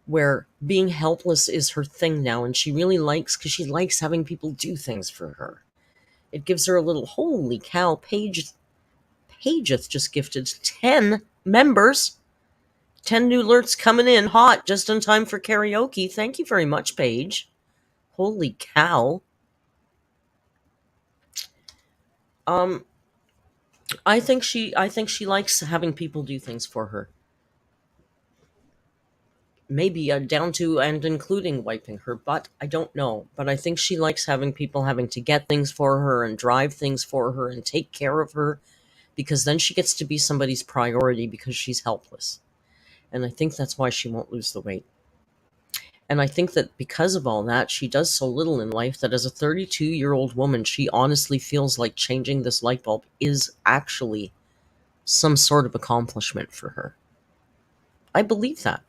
where being helpless is her thing now, and she really likes, because she likes having people do things for her. It gives her a little, holy cow, Paige just gifted 10 members. 10 new alerts coming in hot just in time for karaoke. Thank you very much, Paige. Holy cow. I think she likes having people do things for her. Maybe down to and including wiping her butt. I don't know. But I think she likes having people having to get things for her and drive things for her and take care of her, because then she gets to be somebody's priority because she's helpless. And I think that's why she won't lose the weight. And I think that because of all that, she does so little in life that as a 32-year-old woman, she honestly feels like changing this light bulb is actually some sort of accomplishment for her. I believe that.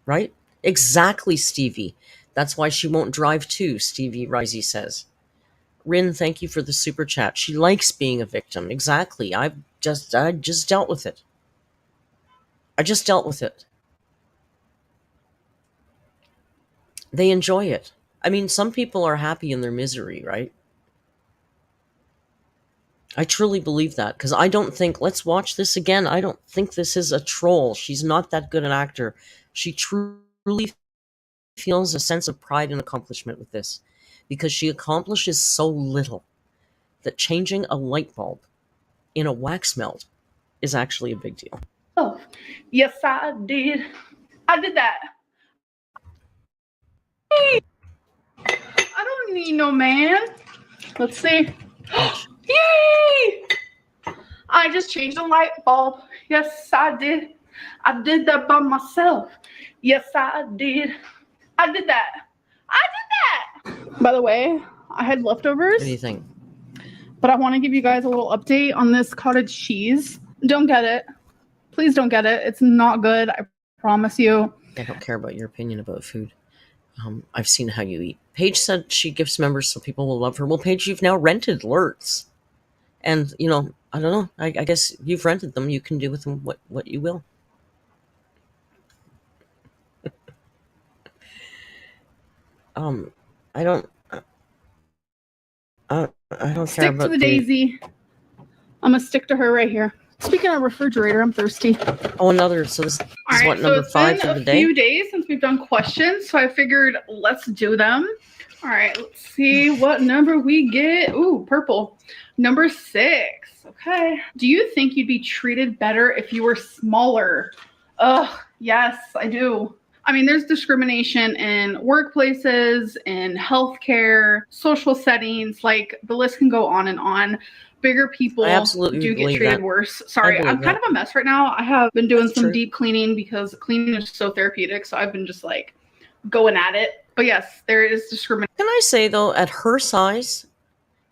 Right? Exactly, Stevie. That's why she won't drive too, Stevie Risey says. Rin, thank you for the super chat. She likes being a victim. Exactly. I just dealt with it. I just dealt with it. They enjoy it. I mean, some people are happy in their misery, right? I truly believe that, because I don't think, let's watch this again, I don't think this is a troll. She's not that good an actor. She truly feels a sense of pride and accomplishment with this, because she accomplishes so little that changing a light bulb in a wax melt is actually a big deal. Oh, yes, I did. I did that. Hey, I don't need no man. Let's see. Yay! I just changed a light bulb. Yes, I did. I did that by myself. Yes, I did. I did that. By the way, I had leftovers. What do you think? But I want to give you guys a little update on this cottage cheese. Don't get it. Please don't get it. It's not good. I promise you. I don't care about your opinion about food. I've seen how you eat. Paige said she gifts members so people will love her. Well, Paige, you've now rented alerts. And, you know, I don't know. I guess you've rented them. You can do with them what you will. I don't care stick about to the daisy. I'm gonna stick to her right here. Speaking of refrigerator, I'm thirsty. Oh, another. So this is what, number 5 for the day? It's been a few days since we've done questions, so I figured let's do them. All right, let's see what number we get. Ooh, purple. Number 6. Okay. Do you think you'd be treated better if you were smaller? Ugh, yes, I do. I mean, there's discrimination in workplaces, in healthcare, social settings, like the list can go on and on. Bigger people do get treated worse. Sorry, I'm kind of a mess right now. I have been doing some deep cleaning because cleaning is so therapeutic. So I've been just like going at it. But yes, there is discrimination. Can I say though, at her size,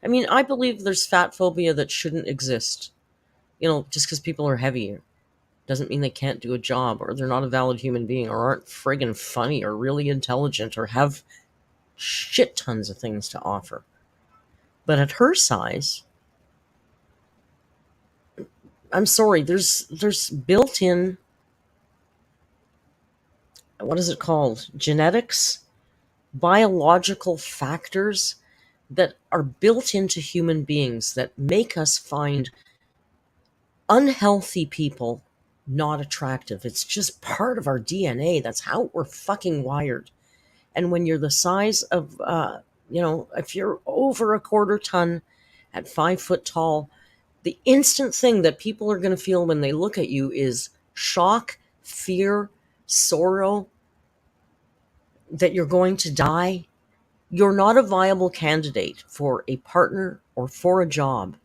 I mean, I believe there's fat phobia that shouldn't exist. You know, just because people are heavier doesn't mean they can't do a job or they're not a valid human being or aren't friggin' funny or really intelligent or have shit tons of things to offer. But at her size, I'm sorry, there's built-in, what is it called? Genetics, biological factors that are built into human beings that make us find unhealthy people not attractive. It's just part of our DNA. That's how we're fucking wired. And when you're the size of, if you're over a quarter ton at 5 foot tall, the instant thing that people are going to feel when they look at you is shock, fear, sorrow, that you're going to die. You're not a viable candidate for a partner or for a job.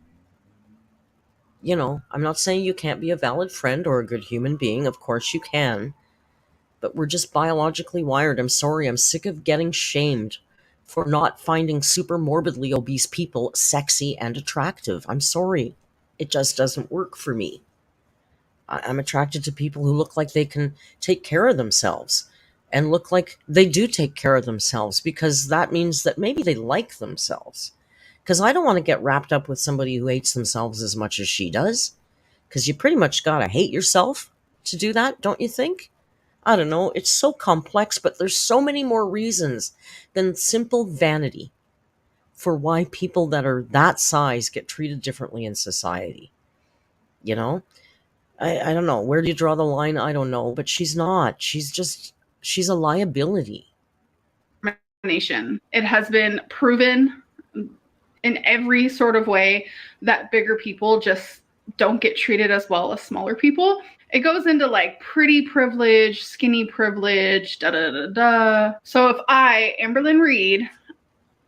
You know, I'm not saying you can't be a valid friend or a good human being. Of course you can. But we're just biologically wired. I'm sorry. I'm sick of getting shamed for not finding super morbidly obese people sexy and attractive. I'm sorry. It just doesn't work for me. I'm attracted to people who look like they can take care of themselves and look like they do take care of themselves, because that means that maybe they like themselves. Because I don't want to get wrapped up with somebody who hates themselves as much as she does. Because you pretty much got to hate yourself to do that, don't you think? I don't know. It's so complex, but there's so many more reasons than simple vanity for why people that are that size get treated differently in society. You know? I don't know. Where do you draw the line? I don't know. But she's not. She's a liability. It has been proven in every sort of way that bigger people just don't get treated as well as smaller people. It goes into like pretty privilege, skinny privilege, So if I, Amberlynn Reed,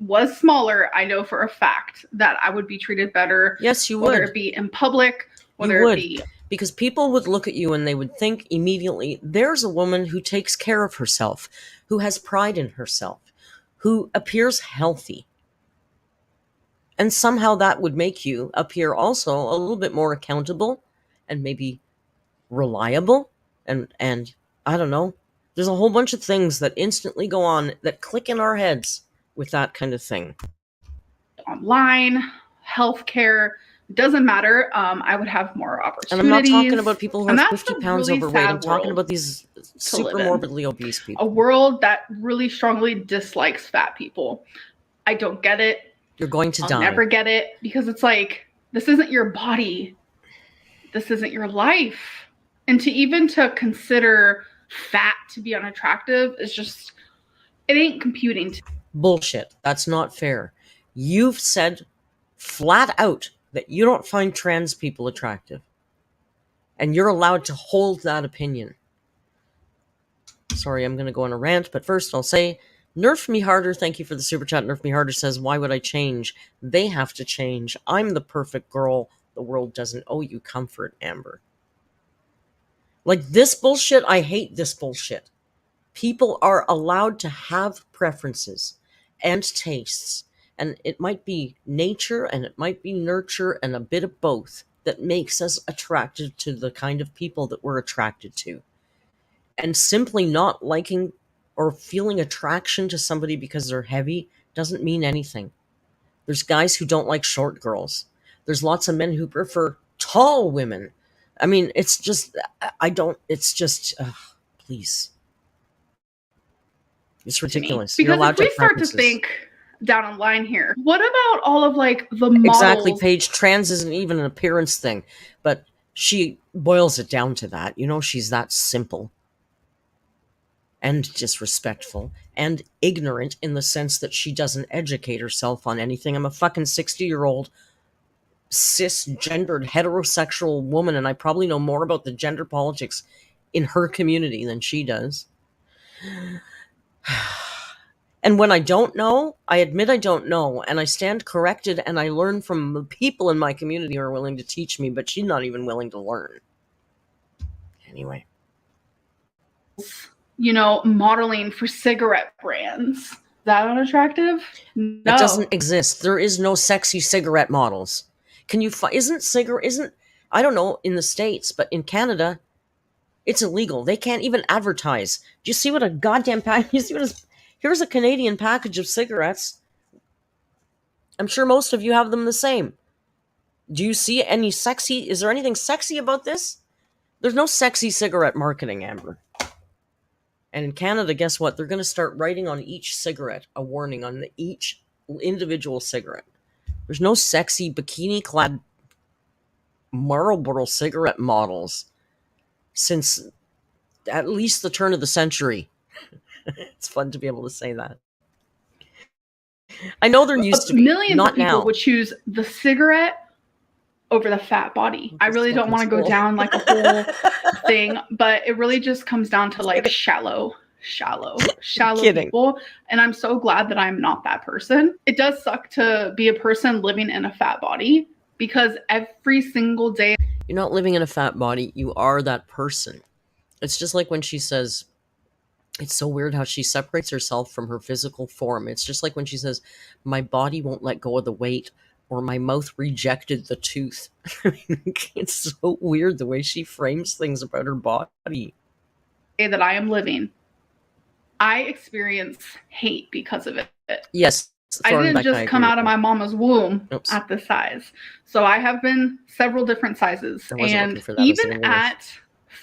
was smaller, I know for a fact that I would be treated better. Yes, you would. Whether it be in public, whether it be... Because people would look at you and they would think immediately, there's a woman who takes care of herself, who has pride in herself, who appears healthy. And somehow that would make you appear also a little bit more accountable and maybe reliable. And I don't know. There's a whole bunch of things that instantly go on that click in our heads with that kind of thing. Online, healthcare, doesn't matter. I would have more opportunities. And I'm not talking about people who are 50 pounds overweight. I'm talking about these super morbidly obese people. A world that really strongly dislikes fat people. I don't get it. You're going to die. I'll never get it, because it's like, this isn't your body. This isn't your life. And to consider fat to be unattractive is just, it ain't computing. Bullshit. That's not fair. You've said flat out that you don't find trans people attractive. And you're allowed to hold that opinion. Sorry, I'm going to go on a rant, but first I'll say, Nerf Me Harder, thank you for the super chat. Nerf Me Harder says, why would I change? They have to change. I'm the perfect girl. The world doesn't owe you comfort, Amber. Like this bullshit, I hate this bullshit. People are allowed to have preferences and tastes. And it might be nature and it might be nurture and a bit of both that makes us attracted to the kind of people that we're attracted to. And simply not liking or feeling attraction to somebody because they're heavy doesn't mean anything. There's guys who don't like short girls. There's lots of men who prefer tall women. I mean, it's just, please. It's ridiculous. Because if we start to think down a line here, what about all of like the models? Exactly, Paige. Trans isn't even an appearance thing, but she boils it down to that. You know, she's that simple and disrespectful and ignorant in the sense that she doesn't educate herself on anything. I'm a fucking 60-year-old cisgendered heterosexual woman, and I probably know more about the gender politics in her community than she does. And when I don't know, I admit I don't know, and I stand corrected, and I learn from the people in my community who are willing to teach me, but she's not even willing to learn. Anyway. You know, modeling for cigarette brands. Is that unattractive? No. That doesn't exist. There is no sexy cigarette models. Can you find, I don't know in the States, but in Canada, it's illegal. They can't even advertise. Do you see what a goddamn package, here's a Canadian package of cigarettes. I'm sure most of you have them the same. Do you see any sexy, is there anything sexy about this? There's no sexy cigarette marketing, Amber. And in Canada, guess what? They're going to start writing on each cigarette a warning on each individual cigarette. There's no sexy bikini-clad Marlboro cigarette models since at least the turn of the century. It's fun to be able to say that. I know there used to be. Millions of people would choose the cigarette over the fat body. I really don't want to go down like a whole thing, but it really just comes down to like shallow people. And I'm so glad that I'm not that person. It does suck to be a person living in a fat body because every single day. You're not living in a fat body. You are that person. It's just like when she says, it's so weird how she separates herself from her physical form. It's just like when she says, my body won't let go of the weight, or my mouth rejected the tooth. It's so weird the way she frames things about her body. That I am living, I experience hate because of it. Yes. I didn't just come out of my mama's womb at this size. So I have been several different sizes. And even at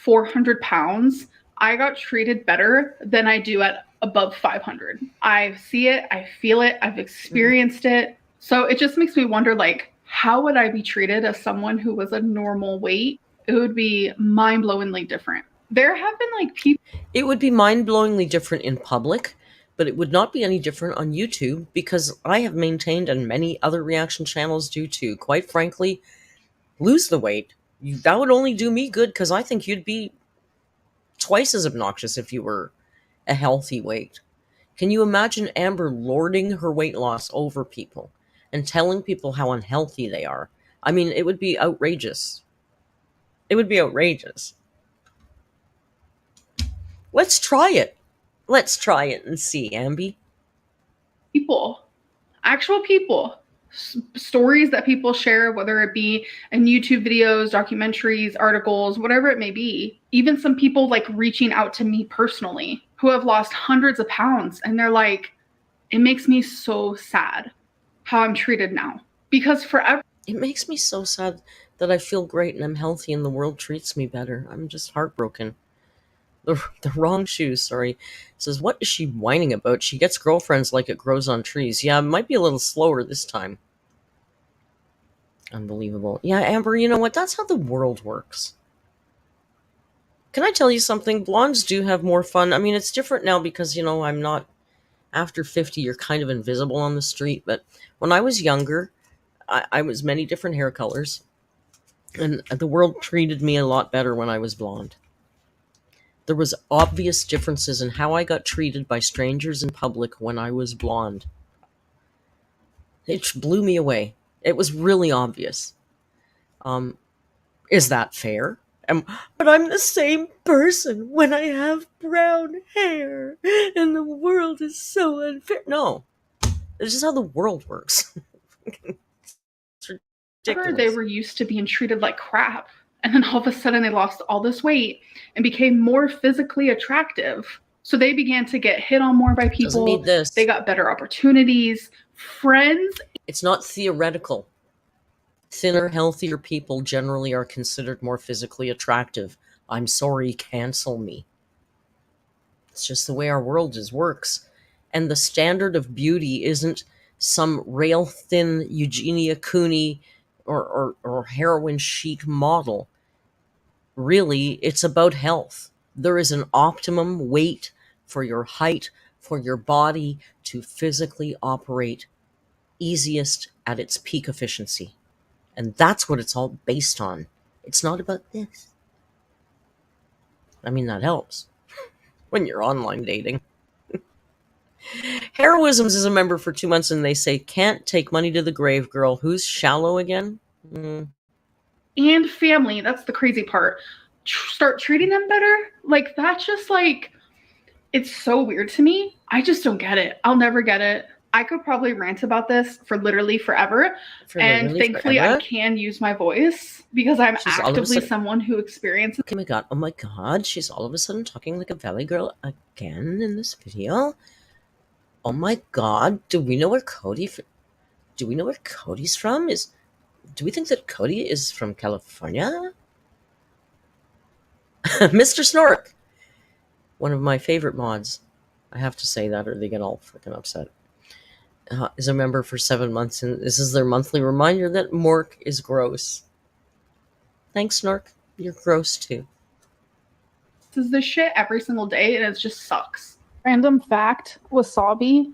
400 pounds, I got treated better than I do at above 500. I see it. I feel it. I've experienced it. So it just makes me wonder, like, how would I be treated as someone who was a normal weight? It would be mind-blowingly different. There have been like people. It would be mind-blowingly different in public, but it would not be any different on YouTube because I have maintained, and many other reaction channels do too, quite frankly, lose the weight. That would only do me good because I think you'd be twice as obnoxious if you were a healthy weight. Can you imagine Amber lording her weight loss over people and telling people how unhealthy they are? I mean, it would be outrageous. It would be outrageous. Let's try it. Let's try it and see, Amby. People. Actual people. Stories that people share, whether it be in YouTube videos, documentaries, articles, whatever it may be. Even some people like reaching out to me personally who have lost hundreds of pounds. And they're like, it makes me so sad how I'm treated now. Because forever. It makes me so sad that I feel great and I'm healthy and the world treats me better. I'm just heartbroken. The wrong shoes, sorry. Says, what is she whining about? She gets girlfriends like it grows on trees. Yeah, it might be a little slower this time. Unbelievable. Yeah, Amber, you know what? That's how the world works. Can I tell you something? Blondes do have more fun. I mean, it's different now because, you know, I'm not... After 50, you're kind of invisible on the street. But when I was younger, I was many different hair colors. And the world treated me a lot better when I was blonde. There was obvious differences in how I got treated by strangers in public when I was blonde. It blew me away. It was really obvious. Is that fair? But I'm the same person when I have brown hair, and the world is so unfair. No. This is how the world works. It's ridiculous. They were used to being treated like crap, and then all of a sudden they lost all this weight and became more physically attractive. So they began to get hit on more by people. Doesn't need this. They got better opportunities, friends. It's not theoretical. Thinner, healthier people generally are considered more physically attractive. I'm sorry, cancel me. It's just the way our world works. And the standard of beauty isn't some rail-thin Eugenia Cooney or heroin chic model. Really, it's about health. There is an optimum weight for your height, for your body to physically operate easiest at its peak efficiency. And that's what it's all based on. It's not about this. I mean, that helps when you're online dating. Heroisms is a member for 2 months, and they say, can't take money to the grave, girl. Who's shallow again? And family. That's the crazy part. Start treating them better. Like, that's just like, it's so weird to me. I just don't get it. I'll never get it. I could probably rant about this for literally forever. And thankfully, I can use my voice because I'm actively someone who experiences. Oh my god, she's all of a sudden talking like a valley girl again in this video. Oh my god, do we know where Cody's from? Do we think that Cody is from California? Mr. Snork, one of my favorite mods. I have to say that or they get all freaking upset. Is a member for 7 months, and this is their monthly reminder that Mork is gross. Thanks, Snork. You're gross too. This is the shit every single day, and it just sucks. Random fact: Wasabi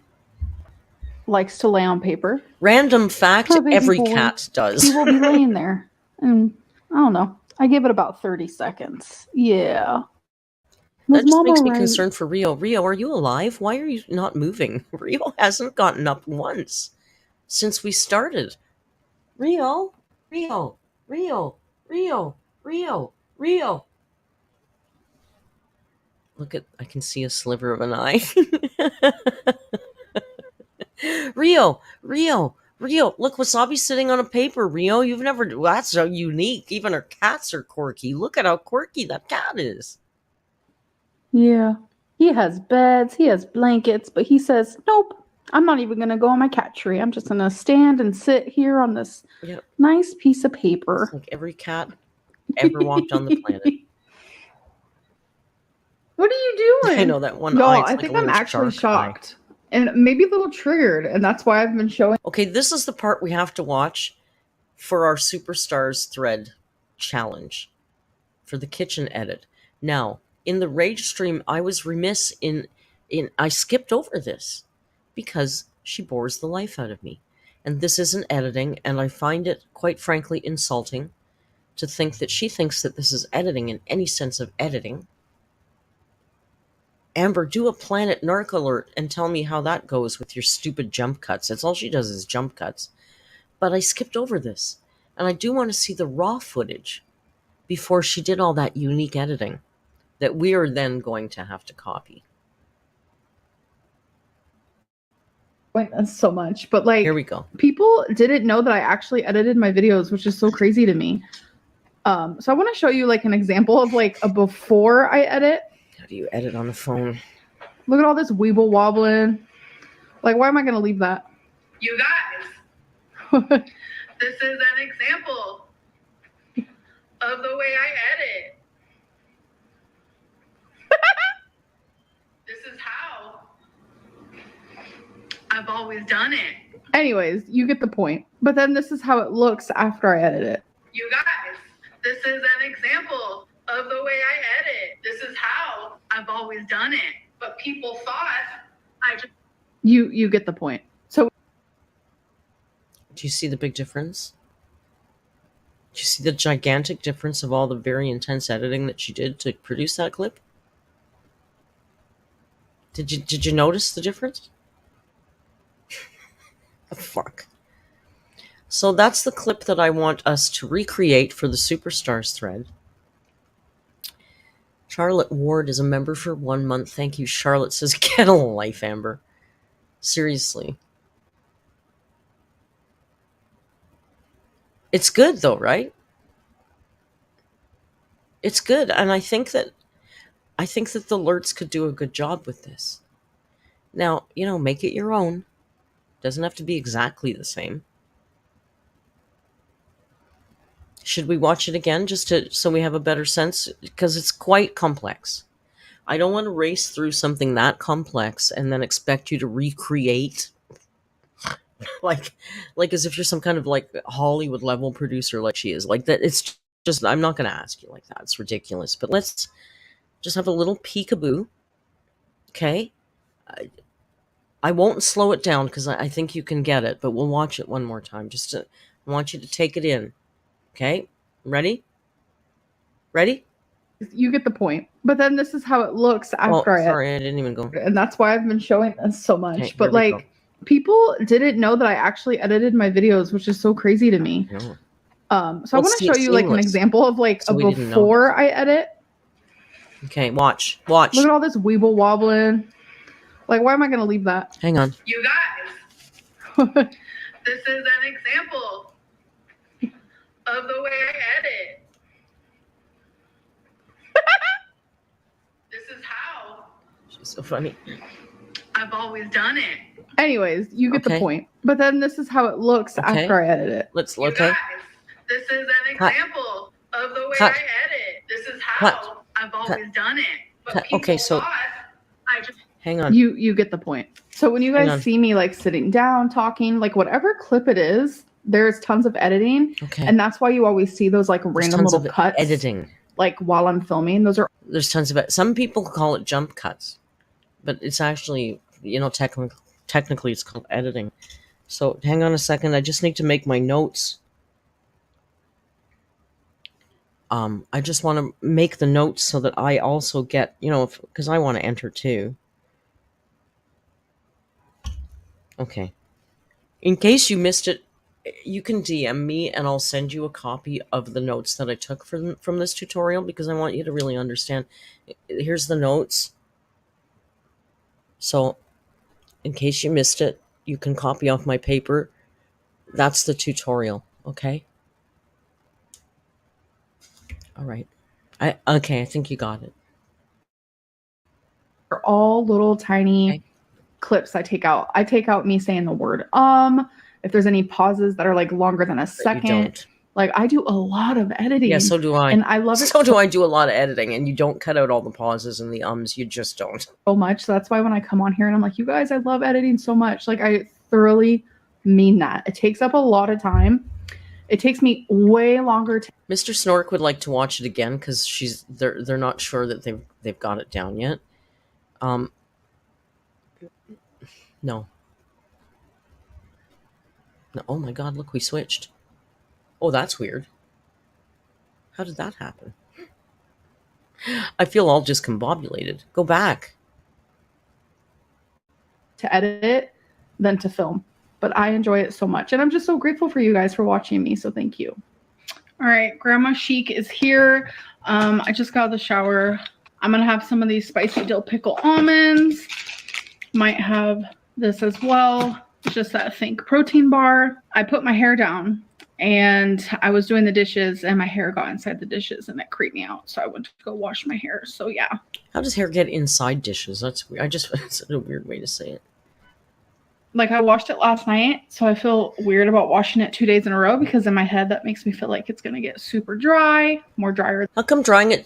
likes to lay on paper. Random fact: every cat does. He will be laying there, and I don't know. I give it about 30 seconds. Yeah. That just makes me concerned for Rio. Rio, are you alive? Why are you not moving? Rio hasn't gotten up once since we started. Rio. Look I can see a sliver of an eye. Rio. Look, Wasabi's sitting on a paper, Rio. That's so unique. Even our cats are quirky. Look at how quirky that cat is. Yeah, he has beds, he has blankets, but he says, nope, I'm not even going to go on my cat tree. I'm just going to stand and sit here on this nice piece of paper. It's like every cat ever walked on the planet. What are you doing? I know that one. No, I think I'm actually shocked. And maybe a little triggered, and that's why I've been showing. Okay, this is the part we have to watch for our Superstars thread challenge for the kitchen edit. Now, in the Rage stream, I was remiss in I skipped over this because she bores the life out of me. And this isn't editing, and I find it, quite frankly, insulting to think that she thinks that this is editing in any sense of editing. Amber, do a Planet Narc Alert and tell me how that goes with your stupid jump cuts. That's all she does is jump cuts. But I skipped over this, and I do want to see the raw footage before she did all that unique editing that we are then going to have to copy. That's so much, but like, here we go. People didn't know that I actually edited my videos, which is so crazy to me. So I want to show you like an example of like a before I edit. How do you edit on the phone? Look at all this weeble wobbling. Like, why am I going to leave that? You guys, this is an example of the way I edit. This is how I've always done it. Anyways, you get the point. But then this is how it looks after I edit it. You guys, this is an example of the way I edit. This is how I've always done it. But people thought I just... You get the point. So do you see the big difference? Do you see the gigantic difference of all the very intense editing that she did to produce that clip? Did you notice the difference? Oh, fuck. So that's the clip that I want us to recreate for the Superstars thread. Charlotte Ward is a member for 1 month. Thank you. Charlotte says, get a life, Amber. Seriously. It's good though, right? It's good, and I think that the alerts could do a good job with this. Now, make it your own. Doesn't have to be exactly the same. Should we watch it again so we have a better sense? Because it's quite complex. I don't want to race through something that complex and then expect you to recreate like as if you're some kind of like Hollywood level producer like she is. Like that, it's just, I'm not going to ask you like that. It's ridiculous. But let's just have a little peekaboo. Okay? I won't slow it down because I think you can get it, but we'll watch it one more time. I want you to take it in. Okay? Ready? Ready? You get the point. But then this is how it looks after Sorry, I didn't even go. And that's why I've been showing this so much. Okay, but like, people didn't know that I actually edited my videos, which is so crazy to me. So I want to show you like an example of like a before I edit. Okay, watch. Look at all this weeble wobbling. Like, why am I going to leave that? Hang on. You guys, this is an example of the way I edit. This is how. She's so funny. I've always done it. Anyways, you get the point. But then this is how it looks after I edit it. Let's look. Guys, this is an example of the way I edit. This is how I've always done it. But people so I just hang on. You get the point. So when you guys see me like sitting down talking, like whatever clip it is, there's tons of editing. Okay. And that's why you always see those like random little cuts. Editing. Like while I'm filming. There's tons of it. Some people call it jump cuts, but it's actually, technically it's called editing. So hang on a second. I just need to make my notes. I just want to make the notes so that I also get, because I want to enter too. Okay. In case you missed it, you can DM me and I'll send you a copy of the notes that I took from this tutorial because I want you to really understand. Here's the notes. So in case you missed it, you can copy off my paper. That's the tutorial, okay? All right. I think you got it. They're all little tiny clips I take out. I take out me saying the word if there's any pauses that are like longer than a second. Like I do a lot of editing. Yeah, so do I. And I love it. So do I do a lot of editing, and you don't cut out all the pauses and the ums. You just don't. So much. So that's why when I come on here and I'm like, you guys, I love editing so much. Like I thoroughly mean that. It takes up a lot of time. It takes me way longer. Mr. Snork would like to watch it again because they're not sure that they've got it down yet. No. Oh my God! Look, we switched. Oh, that's weird. How did that happen? I feel all discombobulated. Go back. To edit than to film. But I enjoy it so much. And I'm just so grateful for you guys for watching me. So thank you. All right. Grandma Chic is here. I just got out of the shower. I'm going to have some of these spicy dill pickle almonds. Might have this as well. It's just that Think protein bar. I put my hair down and I was doing the dishes and my hair got inside the dishes and it creeped me out. So I went to go wash my hair. So yeah. How does hair get inside dishes? That's weird. It's a weird way to say it. Like I washed it last night, so I feel weird about washing it 2 days in a row because in my head that makes me feel like it's gonna get super dry, more drier. How come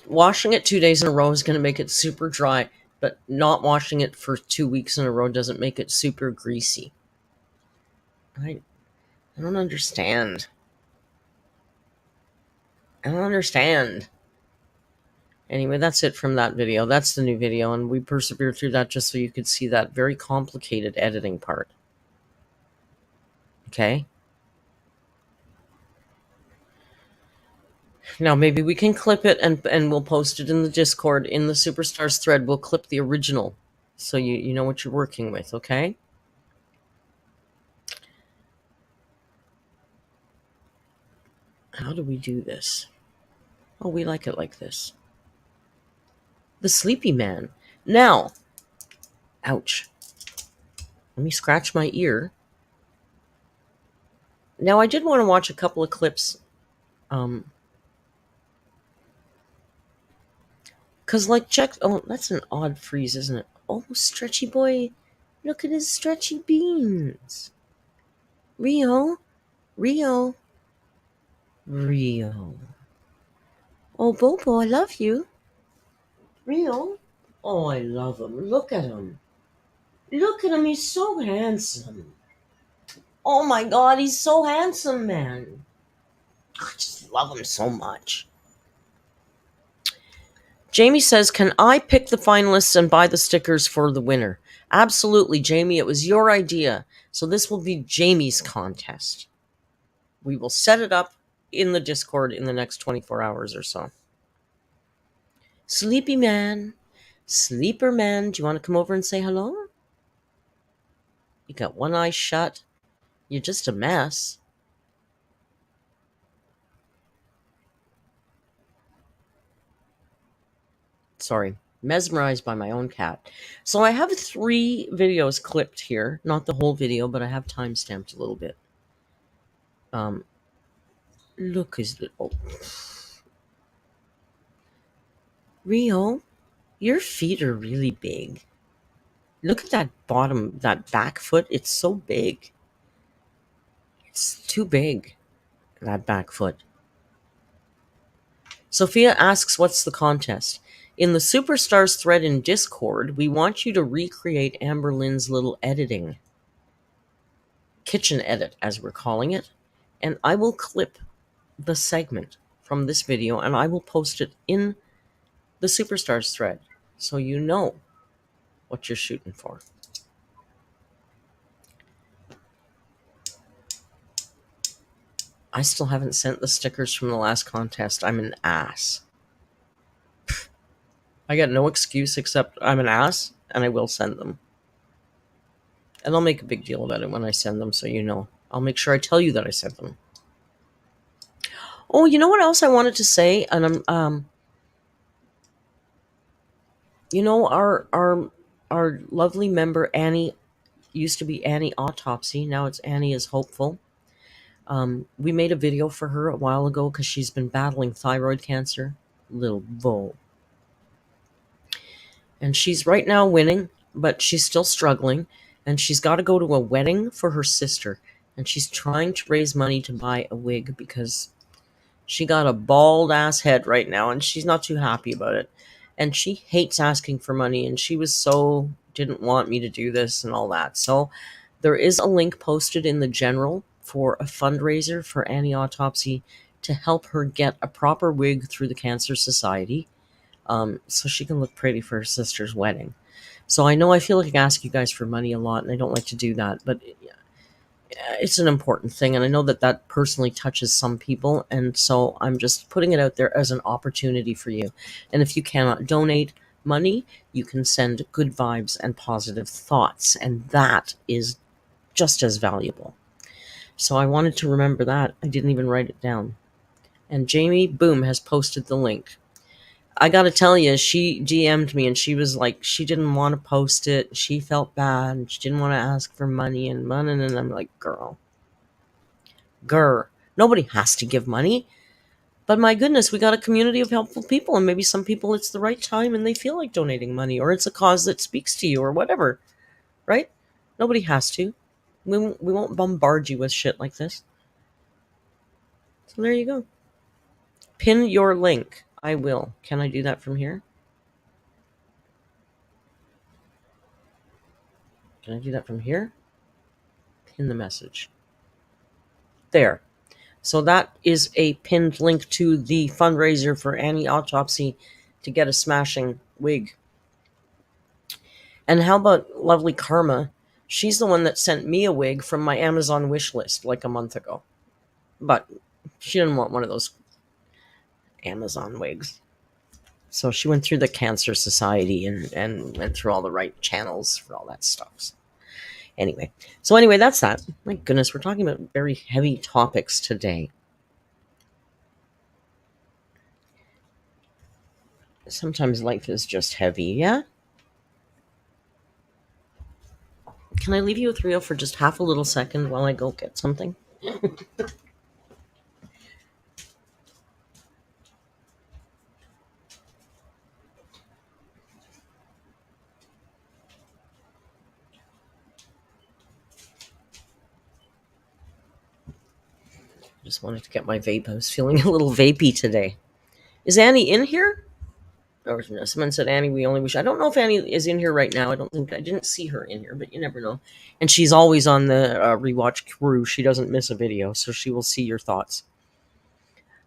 washing it 2 days in a row is gonna make it super dry, but not washing it for 2 weeks in a row doesn't make it super greasy? I don't understand. I don't understand. Anyway, that's it from that video. That's the new video, and we persevered through that just so you could see that very complicated editing part. Okay? Now, maybe we can clip it and we'll post it in the Discord. In the Superstars thread, we'll clip the original so you know what you're working with, okay? How do we do this? Oh, we like it like this. The Sleepy Man. Now, ouch. Let me scratch my ear. Now, I did want to watch a couple of clips. Because, like, check... Oh, that's an odd freeze, isn't it? Oh, stretchy boy. Look at his stretchy beans. Rio. Rio. Rio. Oh, Bobo, I love you. Rio. Oh, I love him. Look at him. Look at him. He's so handsome. Oh, my God. He's so handsome, man. I just love him so much. Jamie says, can I pick the finalists and buy the stickers for the winner? Absolutely, Jamie. It was your idea. So this will be Jamie's contest. We will set it up in the Discord in the next 24 hours or so. Sleepy man. Sleeper man. Do you want to come over and say hello? You got one eye shut. You're just a mess. Sorry. Mesmerized by my own cat. So I have 3 videos clipped here. Not the whole video, but I have time-stamped a little bit. Look his little... Rio, your feet are really big. Look at that bottom, that back foot. It's so big. It's too big, that back foot. Sophia asks, what's the contest? In the Superstars thread in Discord, we want you to recreate AMBERLYNNS' little editing. Kitchen edit, as we're calling it. And I will clip the segment from this video and I will post it in the Superstars thread so you know what you're shooting for. I still haven't sent the stickers from the last contest. I'm an ass. I got no excuse except I'm an ass, and I will send them. And I'll make a big deal about it when I send them, so you know. I'll make sure I tell you that I sent them. Oh, you know what else I wanted to say? And you know, our lovely member Annie used to be Annie Autopsy. Now it's Annie is Hopeful. We made a video for her a while ago because she's been battling thyroid cancer. Little bull. And she's right now winning, but she's still struggling. And she's got to go to a wedding for her sister. And she's trying to raise money to buy a wig because she got a bald ass head right now. And she's not too happy about it. And she hates asking for money. And she was so didn't want me to do this and all that. So there is a link posted in the general for a fundraiser for Annie Autopsy to help her get a proper wig through the Cancer Society. So she can look pretty for her sister's wedding. So I know I feel like I ask you guys for money a lot, and I don't like to do that, but it's an important thing, and I know that that personally touches some people, and so I'm just putting it out there as an opportunity for you. And if you cannot donate money, you can send good vibes and positive thoughts, and that is just as valuable. So I wanted to remember that. I didn't even write it down. And Jamie, boom, has posted the link. I gotta tell you, she DM'd me and she was like, she didn't want to post it. She felt bad and she didn't want to ask for money and money. And I'm like, girl, nobody has to give money. But my goodness, we got a community of helpful people. And maybe some people it's the right time and they feel like donating money, or it's a cause that speaks to you or whatever, right? Nobody has to. We won't bombard you with shit like this. So there you go. Pin your link. I will. Can I do that from here? Can I do that from here? Pin the message. There. So that is a pinned link to the fundraiser for Annie Autopsy to get a smashing wig. And how about lovely Karma? She's the one that sent me a wig from my Amazon wish list like a month ago. But she didn't want one of those Amazon wigs. So she went through the Cancer Society and went through all the right channels for all that stuff. Anyway, that's that. My goodness, we're talking about very heavy topics today. Sometimes life is just heavy, yeah? Can I leave you with Rio for just half a little second while I go get something? Just wanted to get my vape. I was feeling a little vapey today. Is Annie in here? Or someone said Annie, we only wish. I don't know if Annie is in here right now. I didn't see her in here, but you never know. And she's always on the rewatch crew. She doesn't miss a video, so she will see your thoughts.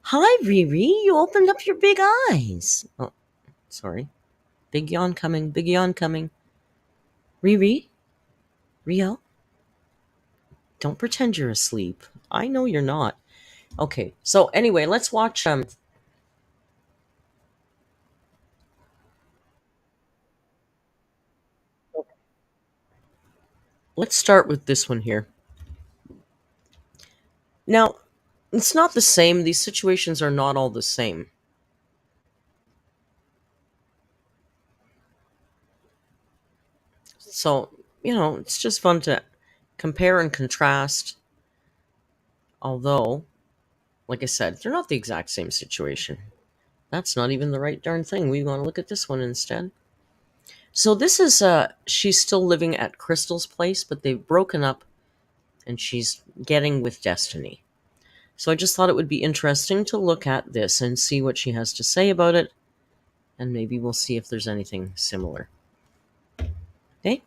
Hi, Riri. You opened up your big eyes. Oh, sorry. Big yawn coming. Big yawn coming. Riri? Rio? Don't pretend you're asleep. I know you're not. Okay, so anyway, let's watch let's start with this one here. Now, it's not the same. These situations are not all the same. So, it's just fun to compare and contrast. Although, like I said, they're not the exact same situation. That's not even the right darn thing. We want to look at this one instead. So this is she's still living at Crystal's place, but they've broken up and she's getting with Destiny. So I just thought it would be interesting to look at this and see what she has to say about it, and maybe we'll see if there's anything similar. Okay?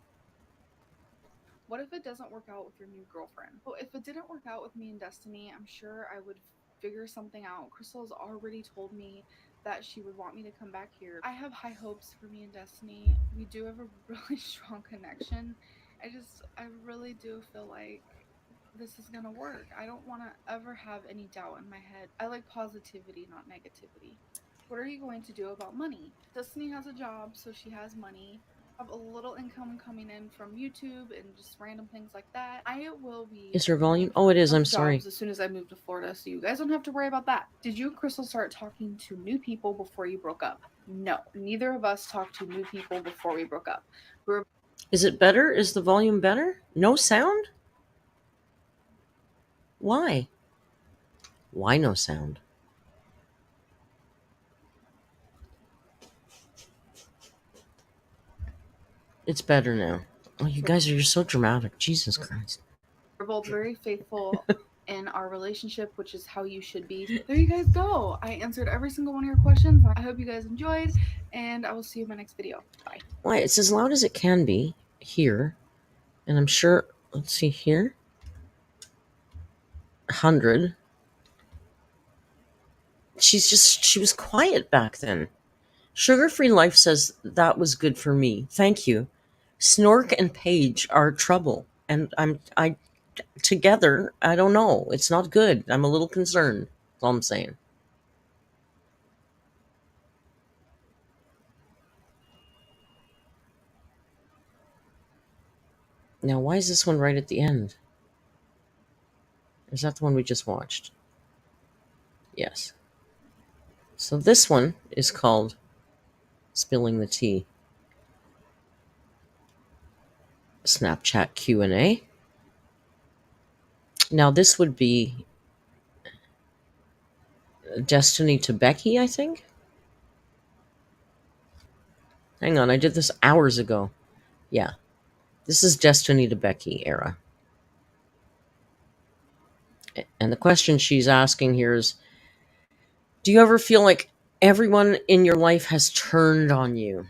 What if it doesn't work out with your new girlfriend? Well, if it didn't work out with me and Destiny, I'm sure I would figure something out. Crystal's already told me that she would want me to come back here. I have high hopes for me and Destiny. We do have a really strong connection. I really do feel like this is gonna work. I don't want to ever have any doubt in my head. I like positivity, not negativity. What are you going to do about money? Destiny has a job, so she has money. I have a little income coming in from YouTube and just random things like that. I will be. Is her volume? Oh, it is. I'm sorry. As soon as I move to Florida, so you guys don't have to worry about that. Did you and Crystal start talking to new people before you broke up? No, neither of us talked to new people before we broke up. Is it better? Is the volume better? No sound? Why? Why no sound? It's better now. Oh, you guys you're so dramatic. Jesus Christ. We're both very faithful in our relationship, which is how you should be. There you guys go. I answered every single one of your questions. I hope you guys enjoyed, and I will see you in my next video. Bye. Why, it's as loud as it can be here. And I'm sure, let's see here. 100. She was quiet back then. Sugar-Free Life says that was good for me. Thank you. Snork and Paige are trouble. And I together, I don't know. It's not good. I'm a little concerned. That's all I'm saying. Now, why is this one right at the end? Is that the one we just watched? Yes. So this one is called Spilling the Tea. Snapchat Q&A. Now this would be Destiny to Becky, I think. Hang on, I did this hours ago. Yeah. This is Destiny to Becky era. And the question she's asking here is, do you ever feel like everyone in your life has turned on you?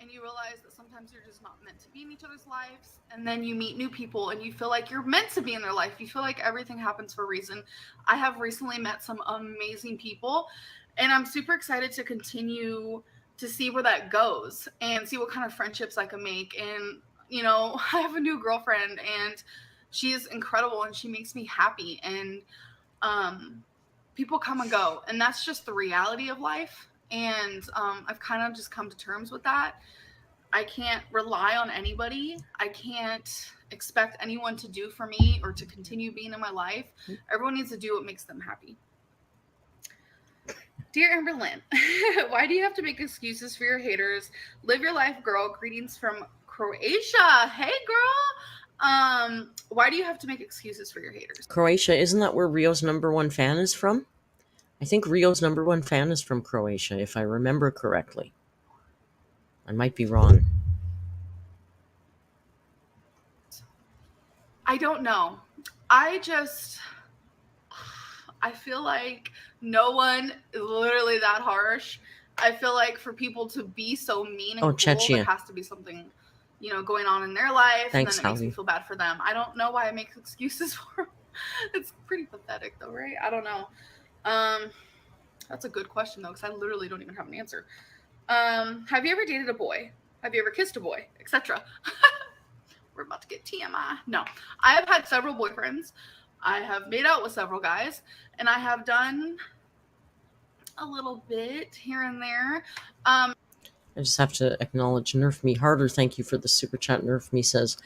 And you realize that sometimes you're just not meant to be in each other's lives. And then you meet new people and you feel like you're meant to be in their life. You feel like everything happens for a reason. I have recently met some amazing people, and I'm super excited to continue to see where that goes and see what kind of friendships I can make. And, I have a new girlfriend, and she is incredible, and she makes me happy. And people come and go, and that's just the reality of life. And I've kind of just come to terms with that. I can't rely on anybody. I can't expect anyone to do for me or to continue being in my life. Everyone needs to do what makes them happy. Dear Amberlynn, why do you have to make excuses for your haters? Live your life, girl. Greetings from Croatia. Hey, girl. Why do you have to make excuses for your haters? Croatia, isn't that where Rio's #1 fan is from? I think Rio's #1 fan is from Croatia, if I remember correctly. I might be wrong. I don't know. I feel like no one is literally that harsh. I feel like for people to be so mean and cruel, there has to be something, going on in their life. Thanks, and then it makes me feel bad for them. I don't know why I make excuses for them. It's pretty pathetic though, right? I don't know. That's a good question though, because I literally don't even have an answer. Have you ever dated a boy? Have you ever kissed a boy? Etc. We're about to get TMI. No. I have had several boyfriends. I have made out with several guys, and I have done a little bit here and there. I just have to acknowledge Nerf Me Harder. Thank you for the super chat. Nerf Me says,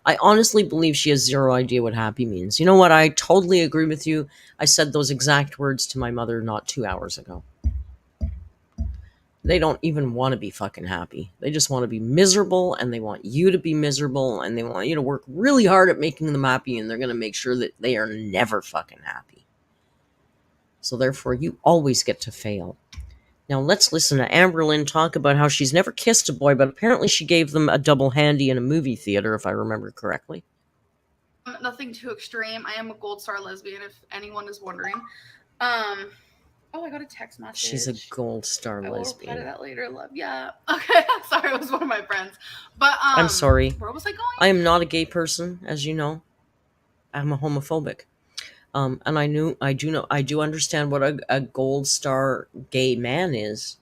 I honestly believe she has zero idea what happy means. You know what? I totally agree with you. I said those exact words to my mother not 2 hours ago. They don't even want to be fucking happy. They just want to be miserable, and they want you to be miserable, and they want you to work really hard at making them happy, and they're going to make sure that they are never fucking happy. So therefore, you always get to fail. Now let's listen to Amberlynn talk about how she's never kissed a boy, but apparently she gave them a double handy in a movie theater, if I remember correctly. Nothing too extreme. I am a gold star lesbian, if anyone is wondering. Oh, I got a text message. She's a gold star lesbian. I will reply to that later. Love ya. Okay, sorry, it was one of my friends. But I'm sorry. Where was I going? I am not a gay person, as you know. I'm a homophobic. And I do understand what a gold star gay man is.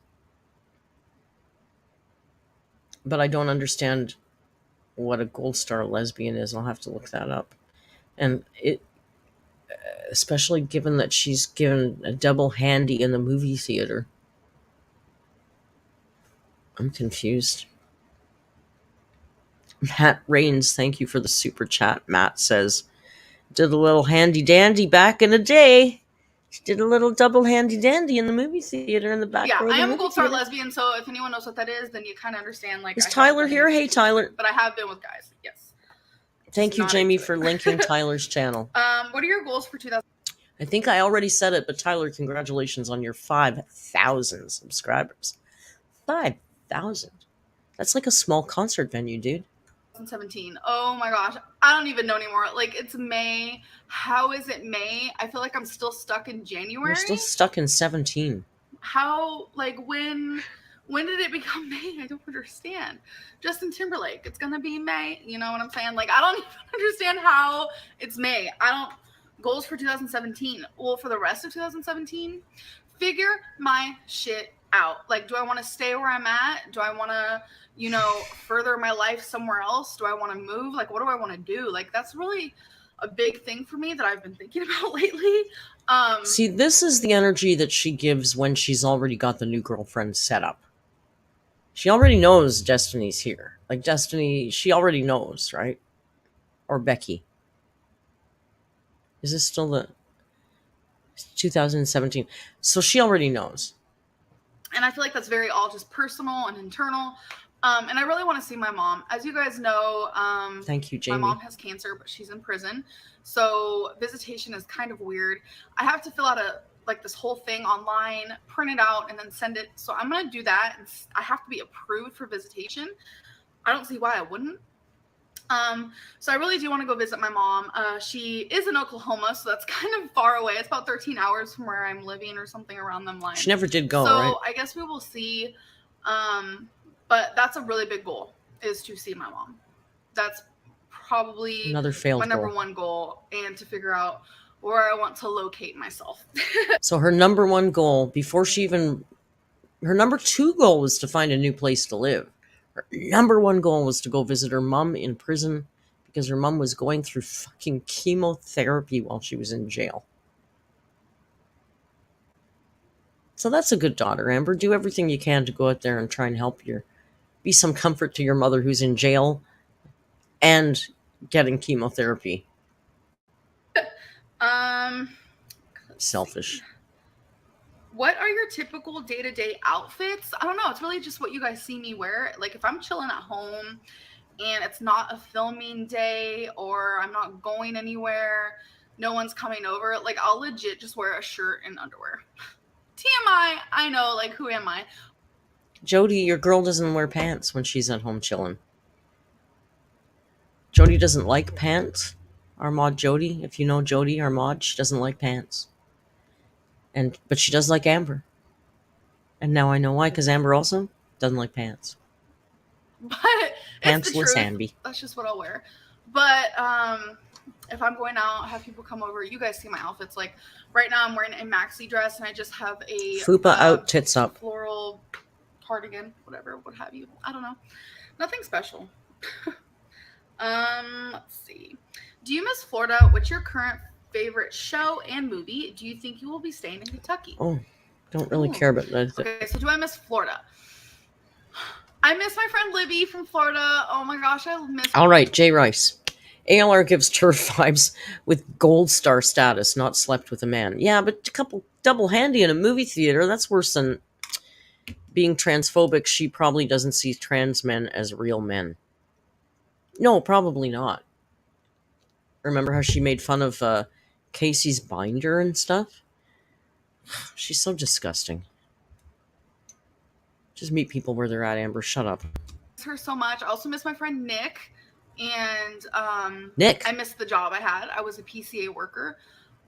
But I don't understand what a gold star lesbian is. I'll have to look that up. And it, especially given that she's given a double handy in the movie theater. I'm confused. Matt Rains, thank you for the super chat. Matt says, did a little handy dandy back in the day. She did a little double handy dandy in the movie theater in the back. Yeah, I am a gold star lesbian, so if anyone knows what that is, then you kind of understand. Like, is Tyler here? Hey, Tyler. But I have been with guys. Yes. Thank you, Jamie, for linking Tyler's channel. What are your goals for 2000? I think I already said it, but Tyler, congratulations on your 5,000 subscribers. 5,000. That's like a small concert venue, dude. 2017. Oh my gosh. I don't even know anymore. Like, it's May. How is it May? I feel like I'm still stuck in January. You're still stuck in 17. How, like, when did it become May? I don't understand. Justin Timberlake, it's gonna be May. You know what I'm saying? Like, I don't even understand how it's May. Goals for 2017. Well, for the rest of 2017, figure my shit out. Like, do I want to stay where I'm at? Do I want to, further my life somewhere else? Do I want to move? Like, what do I want to do? Like, that's really a big thing for me that I've been thinking about lately. See, this is the energy that she gives when she's already got the new girlfriend set up. She already knows Destiny's here. Like, Destiny, she already knows, right? Or Becky. Is this still the 2017? So she already knows. And I feel like that's very all just personal and internal. And I really want to see my mom. As you guys know, thank you, Jamie. My mom has cancer, but she's in prison. So visitation is kind of weird. I have to fill out this whole thing online, print it out, and then send it. So I'm going to do that. And I have to be approved for visitation. I don't see why I wouldn't. So I really do want to go visit my mom. She is in Oklahoma, so that's kind of far away. It's about 13 hours from where I'm living or something around them lines. She never did go, so right? I guess we will see. But that's a really big goal, is to see my mom. That's probably another failed my number one goal, and to figure out where I want to locate myself. So her number one goal, her number two goal was to find a new place to live. Her number one goal was to go visit her mom in prison because her mom was going through fucking chemotherapy while she was in jail. So that's a good daughter, Amber. Do everything you can to go out there and try and help be some comfort to your mother who's in jail and getting chemotherapy. Selfish. What are your typical day-to-day outfits? I don't know. It's really just what you guys see me wear. Like, if I'm chilling at home and it's not a filming day or I'm not going anywhere, no one's coming over, like I'll legit just wear a shirt and underwear. TMI, I know, like who am I? Jody, your girl doesn't wear pants when she's at home chilling. Jody doesn't like pants. Our mod Jody, if you know Jody, our mod, she doesn't like pants. But she does like Amber. And now I know why, because Amber also doesn't like pants. But pantsless Amby. That's just what I'll wear. But if I'm going out, have people come over, you guys see my outfits. Like right now I'm wearing a maxi dress and I just have a fupa out, tits up, floral cardigan, whatever, what have you. I don't know. Nothing special. Let's see. Do you miss Florida? What's your current favorite show and movie? Do you think you will be staying in Kentucky? Oh, don't really care about that. Okay, so do I miss Florida? I miss my friend Libby from Florida. Oh my gosh, I miss her. All right, Jay Rice. ALR gives turf vibes with gold star status, not slept with a man. Yeah, but a couple double handy in a movie theater, that's worse than being transphobic. She probably doesn't see trans men as real men. No, probably not. Remember how she made fun of Casey's binder and stuff? She's so disgusting. Just meet people where they're at, Amber. Shut up. I miss her so much. I also miss my friend Nick. And Nick, I missed the job I had. I was a PCA worker.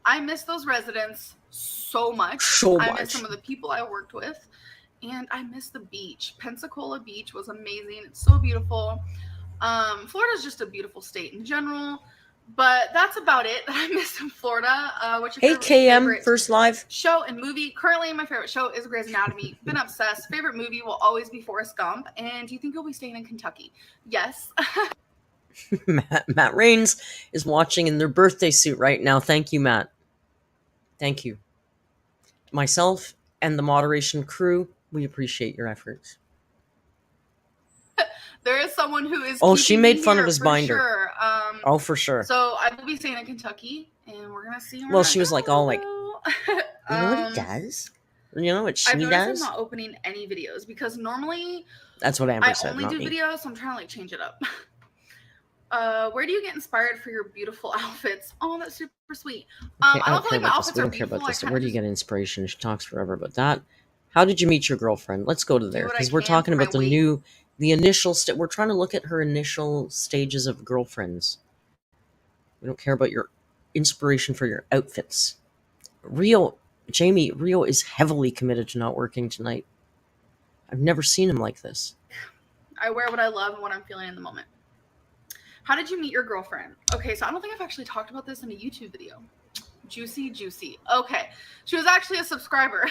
I miss those residents so much. I miss some of the people I worked with. And I miss the beach. Pensacola Beach was amazing. It's so beautiful. Florida's just a beautiful state in general. But that's about it that I miss in Florida. What's your favorite first live show and movie? Currently, my favorite show is Grey's Anatomy. Been obsessed. Favorite movie will always be Forrest Gump. And do you think you'll be staying in Kentucky? Yes. Matt Rains is watching in their birthday suit right now. Thank you, Matt. Thank you. Myself and the moderation crew, we appreciate your efforts. There is someone who is. Oh, she made fun of his binder. Sure. For sure. So I will be staying in Kentucky, and we're gonna see. Well, she was like, all like, you know what he does? You know what she does? I'm not opening any videos because normally that's what Amber said. I only do videos, so I'm trying to like change it up. Where do you get inspired for your beautiful outfits? Oh, that's super sweet. I don't feel like my outfits are beautiful. Where do you get inspiration? She talks forever about that. How did you meet your girlfriend? Let's go to there because we're talking about the initial. We're trying to look at her initial stages of girlfriends. We don't care about your inspiration for your outfits. Rio is heavily committed to not working tonight. I've never seen him like this. I wear what I love and what I'm feeling in the moment. How did you meet your girlfriend? Okay, so I don't think I've actually talked about this in a YouTube video. Juicy. Okay. She was actually a subscriber.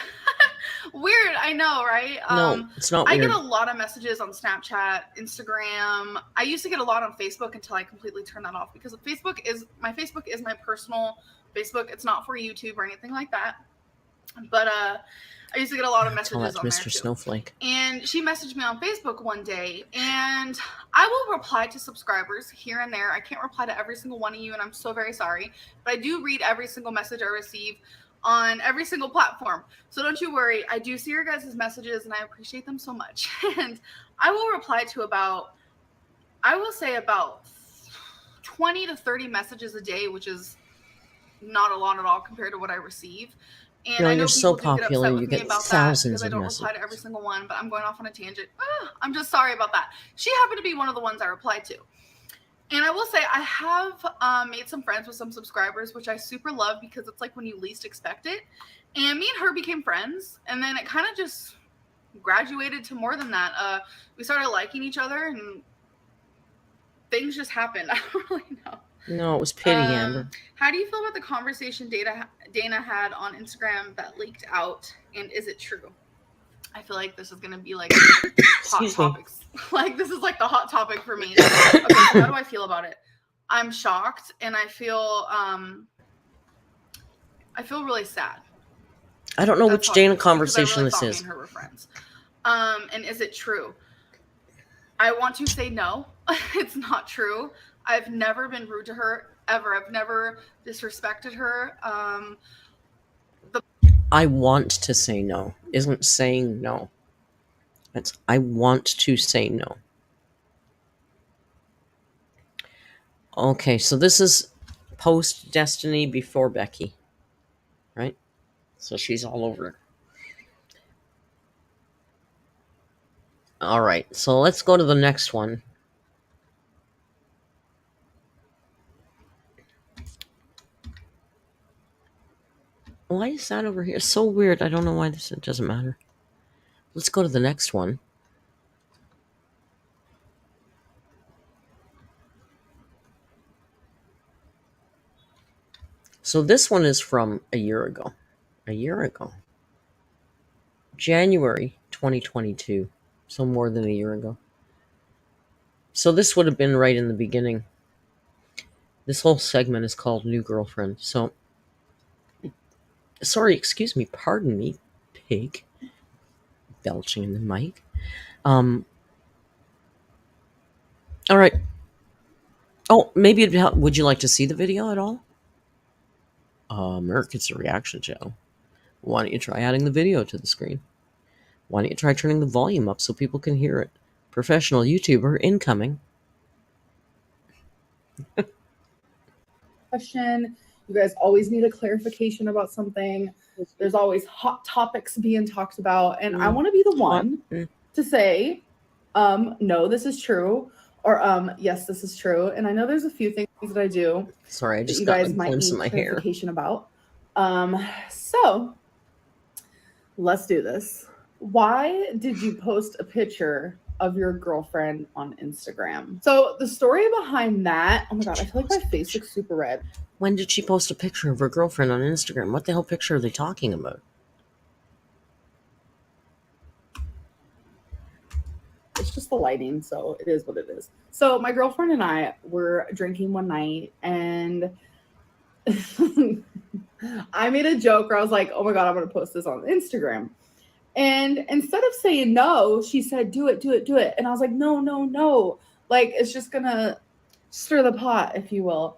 Weird, I know, right? No, it's not weird. I get a lot of messages on Snapchat, Instagram. I used to get a lot on Facebook until I completely turned that off because my Facebook is my personal Facebook. It's not for YouTube or anything like that. But I used to get a lot of messages on Mr. there too. Snowflake. And she messaged me on Facebook one day, and I will reply to subscribers here and there. I can't reply to every single one of you, and I'm so very sorry. But I do read every single message I receive on every single platform. So don't you worry. I do see your guys' messages, and I appreciate them so much. And I will reply to about 20 to 30 messages a day, which is not a lot at all compared to what I receive. And I know you're so popular, you get thousands of messages. I don't reply to every single one, but I'm going off on a tangent. I'm just sorry about that. She happened to be one of the ones I replied to. And I will say I have made some friends with some subscribers, which I super love because it's like when you least expect it. And me and her became friends. And then it kind of just graduated to more than that. We started liking each other and things just happened. I don't really know. No, it was pity, Amber. How do you feel about the conversation Dana had on Instagram that leaked out, and is it true? I feel like this is going to be like hot topics. Like this is like the hot topic for me. Okay, so how do I feel about it? I'm shocked, and I feel really sad. I don't know which Dana conversation this is. Me and her were friends. And is it true? I want to say no. It's not true. I've never been rude to her, ever. I've never disrespected her. I want to say no. Isn't saying no. It's I want to say no. Okay, so this is post Destiny before Becky, right? So she's all over it. All right, so let's go to the next one. Why is that over here? It's so weird. I don't know why this. It doesn't matter. Let's go to the next one. So this one is from a year ago. January 2022. So more than a year ago. So this would have been right in the beginning. This whole segment is called New Girlfriend. So, sorry, excuse me, pardon me, pig. Belching in the mic. All right. Oh, maybe it'd help. Would you like to see the video at all? Merc, it's a reaction channel. Why don't you try adding the video to the screen? Why don't you try turning the volume up so people can hear it? Professional YouTuber incoming. Question. You guys always need a clarification about something. There's always hot topics being talked about, and I want to be the one to say, no, this is true, or yes, this is true. And I know there's a few things that I do. Sorry, I just you got guys a might glimpse need of my clarification hair. About. So let's do this. Why did you post a picture of your girlfriend on Instagram? So the story behind that, oh my god, I feel like my face looks super red. When did she post a picture of her girlfriend on Instagram? What the hell picture are they talking about? It's just the lighting, so it is what it is. So my girlfriend and I were drinking one night, and I made a joke where I was like, oh my god, I'm going to post this on Instagram. And instead of saying no, she said, do it. And I was like, no. Like, it's just going to stir the pot, if you will.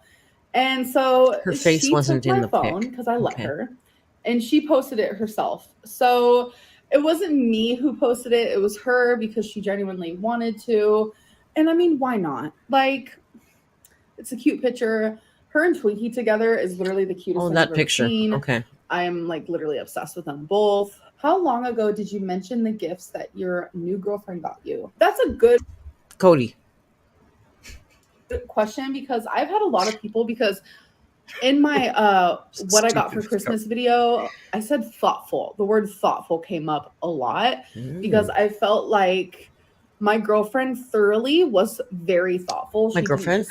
And so her face wasn't in the phone because I let her, and she posted it herself. So it wasn't me who posted it. It was her because she genuinely wanted to. And I mean, why not? Like, it's a cute picture. Her and Twinkie together is literally the cutest thing I've ever seen. Okay. I am like literally obsessed with them both. How long ago did you mention the gifts that your new girlfriend got you? That's a good Cody question, because I've had a lot of people, because in my what I got for Christmas video, I said thoughtful. The word thoughtful came up a lot because I felt like my girlfriend thoroughly was very thoughtful. My girlfriend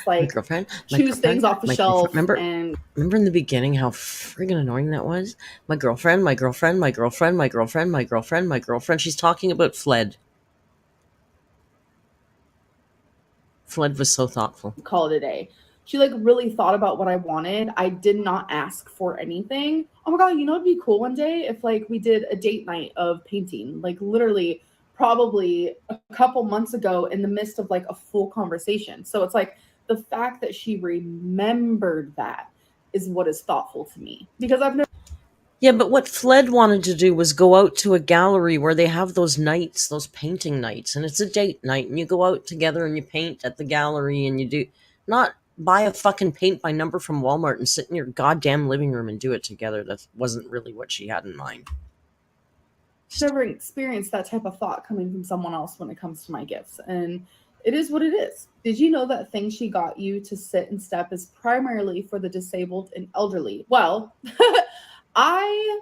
choose things off the shelf. Remember in the beginning how friggin' annoying that was? My girlfriend. She's talking about Fled. Fled was so thoughtful. Call it a day. She like really thought about what I wanted. I did not ask for anything. Oh my god, you know it'd be cool one day if like we did a date night of painting. Like literally probably a couple months ago in the midst of like a full conversation. So it's like the fact that she remembered that is what is thoughtful to me, because I've never. Yeah, but what Fled wanted to do was go out to a gallery where they have those nights, those painting nights, and it's a date night, and you go out together and you paint at the gallery, and you do not buy a fucking paint by number from Walmart and sit in your goddamn living room and do it together. That wasn't really what she had in mind. Never experienced that type of thought coming from someone else when it comes to my gifts, and it is what it is. Did you know that thing she got you to sit and step is primarily for the disabled and elderly? Well, I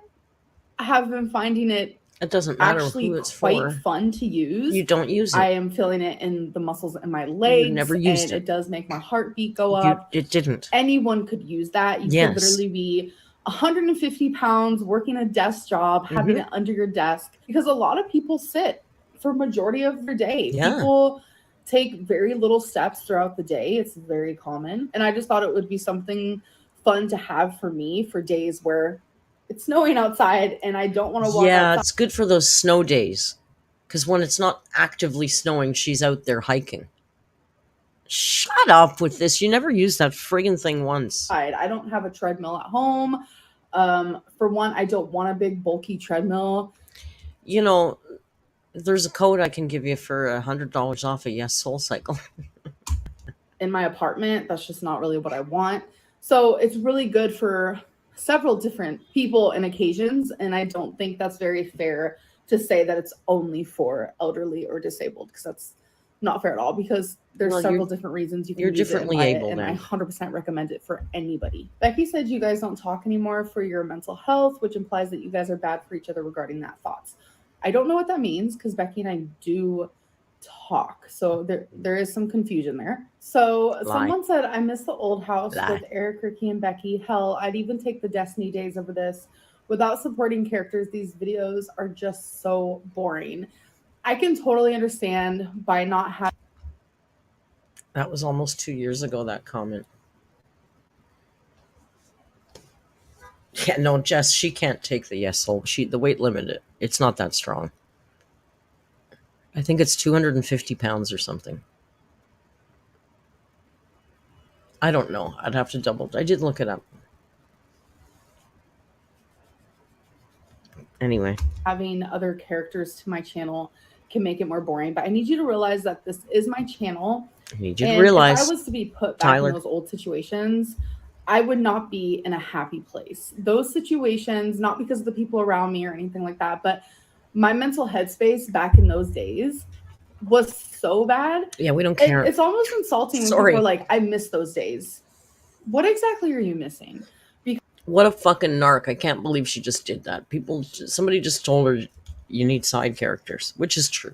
have been finding it doesn't matter actually who it's quite for. fun to use. You don't use it. I am feeling it in the muscles in my legs. You've never used it does make my heartbeat go up. It didn't. Anyone could use that. You could literally be 150 pounds working a desk job, having it under your desk, because a lot of people sit for majority of their day. People take very little steps throughout the day. It's very common. And I just thought it would be something fun to have for me for days where it's snowing outside and I don't want to walk outside. It's good for those snow days, because when it's not actively snowing, she's out there hiking. Shut up with this. You never used that friggin' thing once. I don't have a treadmill at home. For one, I don't want a big bulky treadmill. You know, there's a code I can give you for $100 off a Yes Soul Cycle. in my apartment. That's just not really what I want. So it's really good for several different people and occasions. And I don't think that's very fair to say that it's only for elderly or disabled, because that's not fair at all, because there's several different reasons you can use differently it, able, and I 100% recommend it for anybody. Becky said you guys don't talk anymore for your mental health, which implies that you guys are bad for each other regarding that thoughts. I don't know what that means, because Becky and I do talk, so there is some confusion there. So someone said, I miss the old house with Eric, Ricky, and Becky. Hell, I'd even take the Destiny days over this. Without supporting characters, these videos are just so boring. I can totally understand by not having. That was almost 2 years ago, that comment. Yeah, no, Jess, she can't take the the weight limit, it's not that strong. I think it's 250 pounds or something. I don't know. I'd have to I did look it up. Anyway. Having other characters to my channel can make it more boring, but I need you to realize that this is my channel. I need you to realize, if I was to be put back in those old situations, I would not be in a happy place. Those situations, not because of the people around me or anything like that, but my mental headspace back in those days was so bad. Yeah, we don't care. It's almost insulting when people are like, I miss those days. What exactly are you missing? What a fucking narc. I can't believe she just did that. Somebody just told her you need side characters, which is true.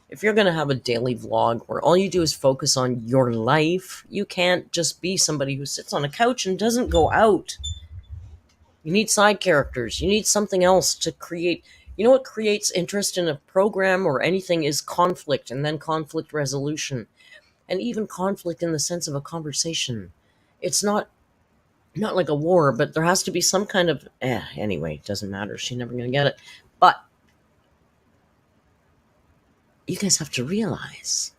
If you're going to have a daily vlog where all you do is focus on your life, you can't just be somebody who sits on a couch and doesn't go out. You need side characters. You need something else to create. You know what creates interest in a program or anything is conflict, and then conflict resolution, and even conflict in the sense of a conversation. It's not like a war, but there has to be some kind of anyway, it doesn't matter. She's never going to get it. But you guys have to realize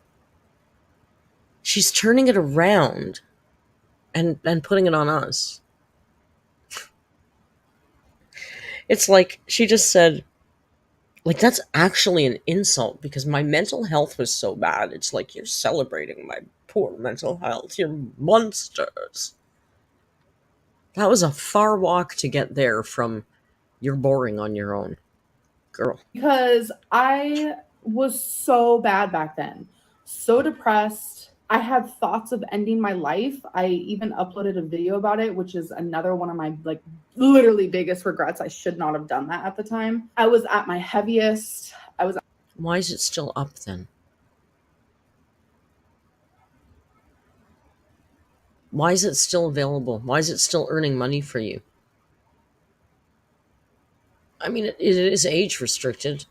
she's turning it around and putting it on us. It's like she just said, like, that's actually an insult, because my mental health was so bad. It's like, you're celebrating my poor mental health. You're monsters. That was a far walk to get there from you're boring on your own, girl. Because I was so bad back then, so depressed. I had thoughts of ending my life. I even uploaded a video about it, which is another one of my literally biggest regrets. I should not have done that at the time. I was at my heaviest. Why is it still up then? Why is it still available? Why is it still earning money for you? I mean, it is age restricted,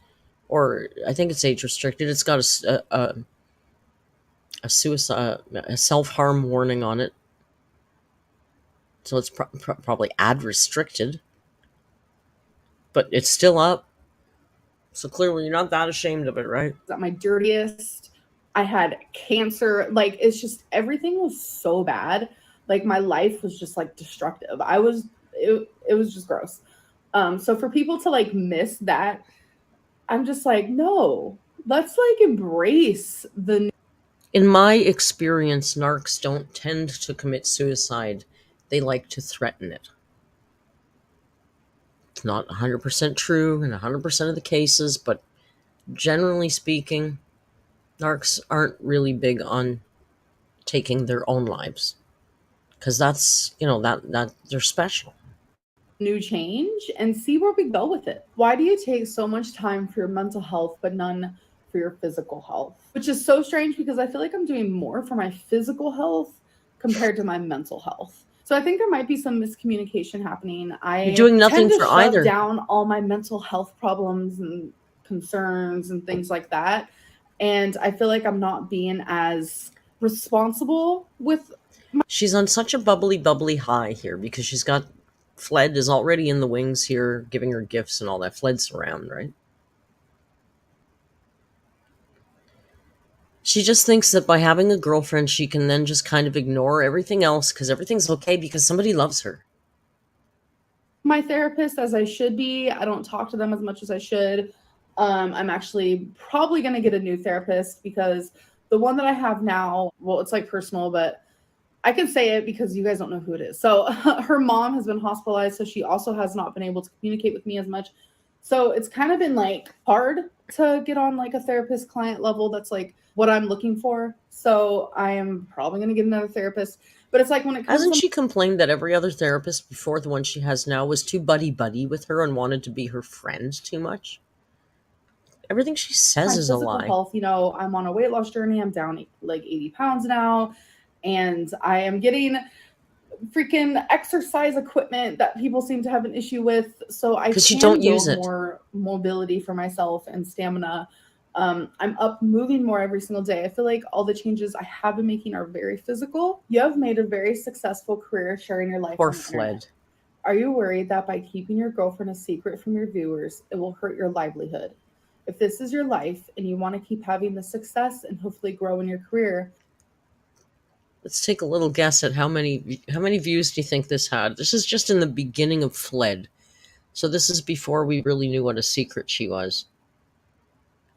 or I think it's age restricted. It's got a suicide, a self-harm warning on it. So it's probably ad restricted, but it's still up. So clearly you're not that ashamed of it, right? At my dirtiest. I had cancer. It's just, everything was so bad. My life was just destructive. It was just gross. So for people to miss that, I'm just no, let's embrace the. In my experience, narcs don't tend to commit suicide. They like to threaten it. It's not 100% true in 100% of the cases, but generally speaking, narcs aren't really big on taking their own lives, because that's, that they're special. New change and see where we go with it. Why do you take so much time for your mental health but none for your physical health? Which is so strange, because I feel like I'm doing more for my physical health compared to my mental health. So I think there might be some miscommunication happening. You're doing nothing tend to for shut either. Down all my mental health problems and concerns and things like that, and I feel like I'm not being as responsible with. She's on such a bubbly high here, because she's got Fled is already in the wings here, giving her gifts and all that. Fled's around, right? She just thinks that by having a girlfriend, she can then just kind of ignore everything else, because everything's okay because somebody loves her. My therapist, as I should be. I don't talk to them as much as I should. I'm actually probably going to get a new therapist, because The one that I have now, well, it's like personal, but I can say it because you guys don't know who it is. So her mom has been hospitalized, so she also has not been able to communicate with me as much. So it's kind of been like hard to get on like a therapist client level. That's like what I'm looking for. So I am probably going to get another therapist. But it's like when it comes Hasn't she complained that every other therapist before the one she has now was too buddy-buddy with her and wanted to be her friend too much? Everything she says is a lie. Health, you know, I'm on a weight loss journey. I'm down like 80 pounds now. And I am getting freaking exercise equipment that people seem to have an issue with. So I can build more mobility for myself and stamina. I'm up moving more every single day. I feel like all the changes I have been making are very physical. You have made a very successful career sharing your life. Poor Fled. Are you worried that by keeping your girlfriend a secret from your viewers, it will hurt your livelihood? If this is your life and you want to keep having the success and hopefully grow in your career. Let's take a little guess at how many views do you think this had? This is just in the beginning of Fled. So this is before we really knew what a secret she was.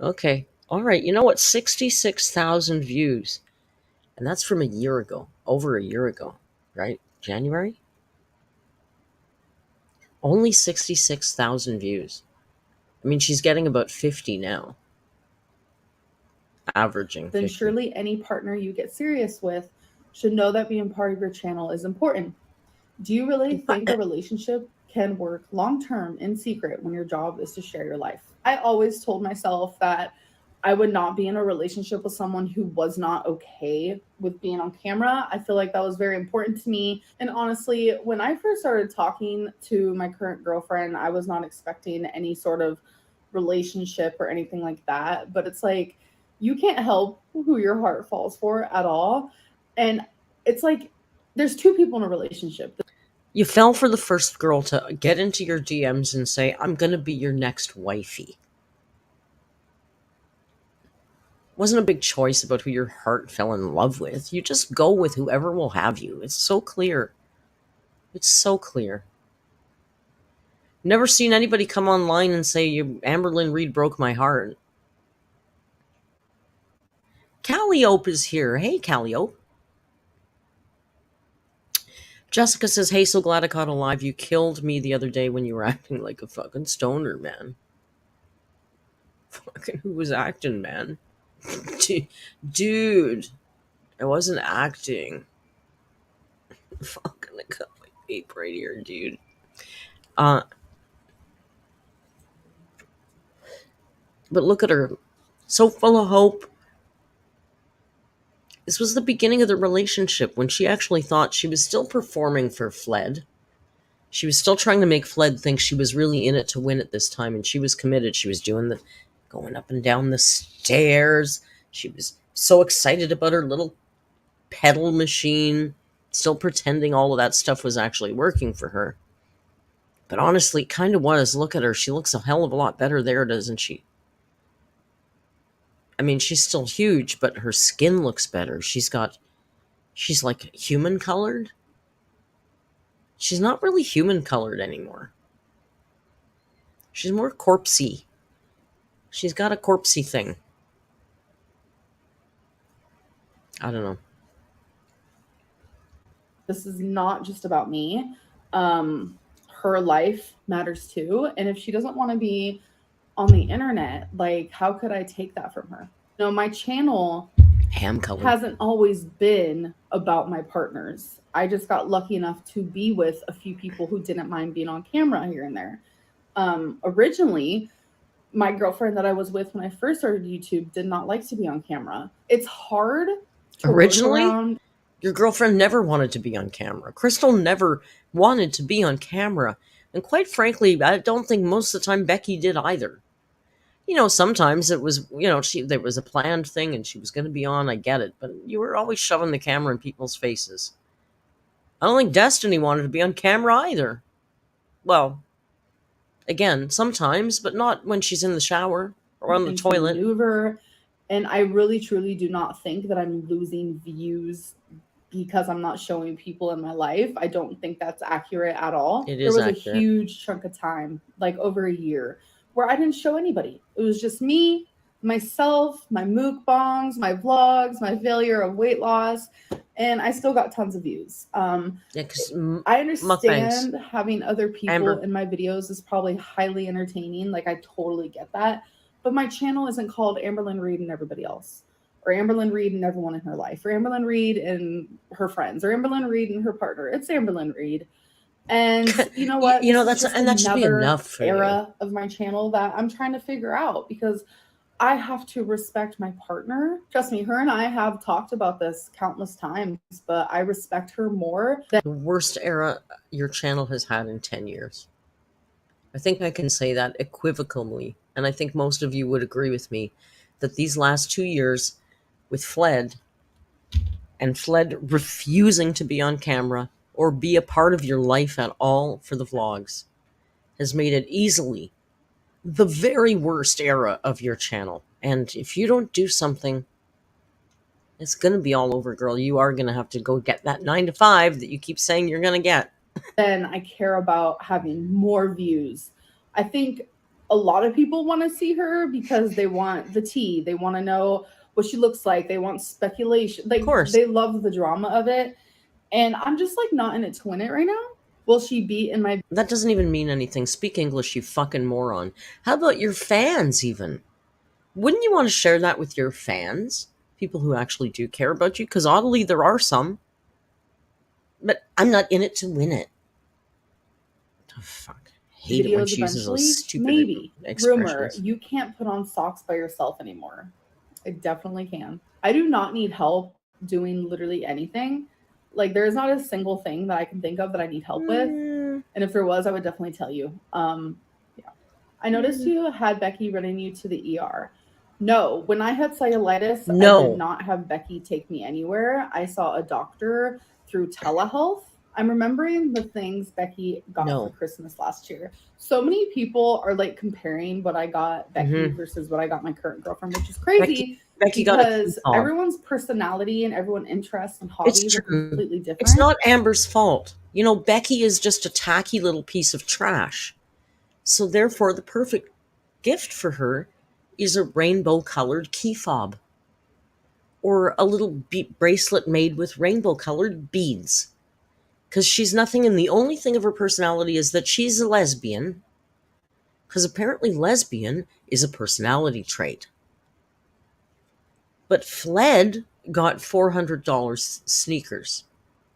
Okay. All right. You know what? 66,000 views. And that's from a year ago. Over a year ago. Right? January? Only 66,000 views. I mean, she's getting about 50 now. Averaging 50. Then surely any partner you get serious with should know that being part of your channel is important. Do you really think a relationship can work long-term in secret when your job is to share your life? I always told myself that I would not be in a relationship with someone who was not okay with being on camera. I feel like that was very important to me. And honestly, when I first started talking to my current girlfriend, I was not expecting any sort of relationship or anything like that. But it's like, you can't help who your heart falls for at all. And it's like, there's two people in a relationship. You fell for the first girl to get into your DMs and say, I'm going to be your next wifey. Wasn't a big choice about who your heart fell in love with. You just go with whoever will have you. It's so clear. It's so clear. Never seen anybody come online and say, Amberlynn Reed broke my heart. Calliope is here. Hey, Calliope. Jessica says, hey, so glad I caught alive. You killed me the other day when you were acting like a fucking stoner, man. Fucking who was acting, man? Dude, I wasn't acting. Fucking, I got my vape right here, dude. But look at her. So full of hope. This was the beginning of the relationship when she actually thought she was still performing for Fled. She was still trying to make Fled think she was really in it to win it this time, and she was committed. She was doing the going up and down the stairs. She was so excited about her little pedal machine, still pretending all of that stuff was actually working for her. But honestly, it kind of was. Look at her. She looks a hell of a lot better there, doesn't she? I mean, she's still huge, but her skin looks better. She's like human colored. She's not really human colored anymore. She's more corpsey. She's got a corpsey thing. I don't know. This is not just about me. Her life matters too. And if she doesn't want to be on the internet, like, how could I take that from her? You know, my channel hasn't always been about my partners. I just got lucky enough to be with a few people who didn't mind being on camera here and there. Originally, my girlfriend that I was with when I first started YouTube did not like to be on camera. It's hard to originally? Your girlfriend never wanted to be on camera. Crystal never wanted to be on camera. And quite frankly, I don't think most of the time Becky did either. You know, sometimes it was, you know, there was a planned thing and she was going to be on, I get it. But you were always shoving the camera in people's faces. I don't think Destiny wanted to be on camera either. Well, again, sometimes, but not when she's in the shower or on the toilet. Maneuver. And I really, truly do not think that I'm losing views because I'm not showing people in my life. I don't think that's accurate at all. It is accurate. There was a huge chunk of time, like over a year, where I didn't show anybody. It was just me, myself, my mukbangs, my vlogs, my failure of weight loss, and I still got tons of views. I understand having other people in my videos is probably highly entertaining. Like, I totally get that. But my channel isn't called Amberlynn Reed and everybody else, or Amberlynn Reed and everyone in her life, or Amberlynn Reed and her friends, or Amberlynn Reed and her partner. It's Amberlynn Reed. And you know what? That should be enough for era of my channel that I'm trying to figure out, because I have to respect my partner. Trust me, her and I have talked about this countless times, but I respect her more than the worst era your channel has had in 10 years. I think I can say that equivocally, and I think most of you would agree with me that these last 2 years with Fled refusing to be on camera or be a part of your life at all for the vlogs has made it easily the very worst era of your channel. And if you don't do something, it's going to be all over, girl. You are going to have to go get that 9 to 5 that you keep saying you're going to get. Then I care about having more views. I think a lot of people want to see her because they want the tea. They want to know what she looks like. They want speculation. Of course. They love the drama of it. And I'm just like not in it to win it right now. Will she be in my... That doesn't even mean anything. Speak English, you fucking moron. How about your fans even? Wouldn't you want to share that with your fans? People who actually do care about you? Because oddly, there are some. But I'm not in it to win it. Oh, fuck. I hate it when she uses those stupid expressions. Rumor, you can't put on socks by yourself anymore. I definitely can. I do not need help doing literally anything. Like, there is not a single thing that I can think of that I need help with. And if there was, I would definitely tell you. Yeah. I noticed you had Becky running you to the ER. No, when I had cellulitis, I did not have Becky take me anywhere. I saw a doctor through telehealth. I'm remembering the things Becky got for Christmas last year. So many people are like comparing what I got Becky versus what I got my current girlfriend, which is crazy. Becky because everyone's personality and everyone's interests and hobbies are completely different. It's not Amber's fault. You know, Becky is just a tacky little piece of trash. So therefore, the perfect gift for her is a rainbow-colored key fob. Or a little bracelet made with rainbow-colored beads. Because she's nothing, and the only thing of her personality is that she's a lesbian. Because apparently lesbian is a personality trait. But Fled got $400 sneakers,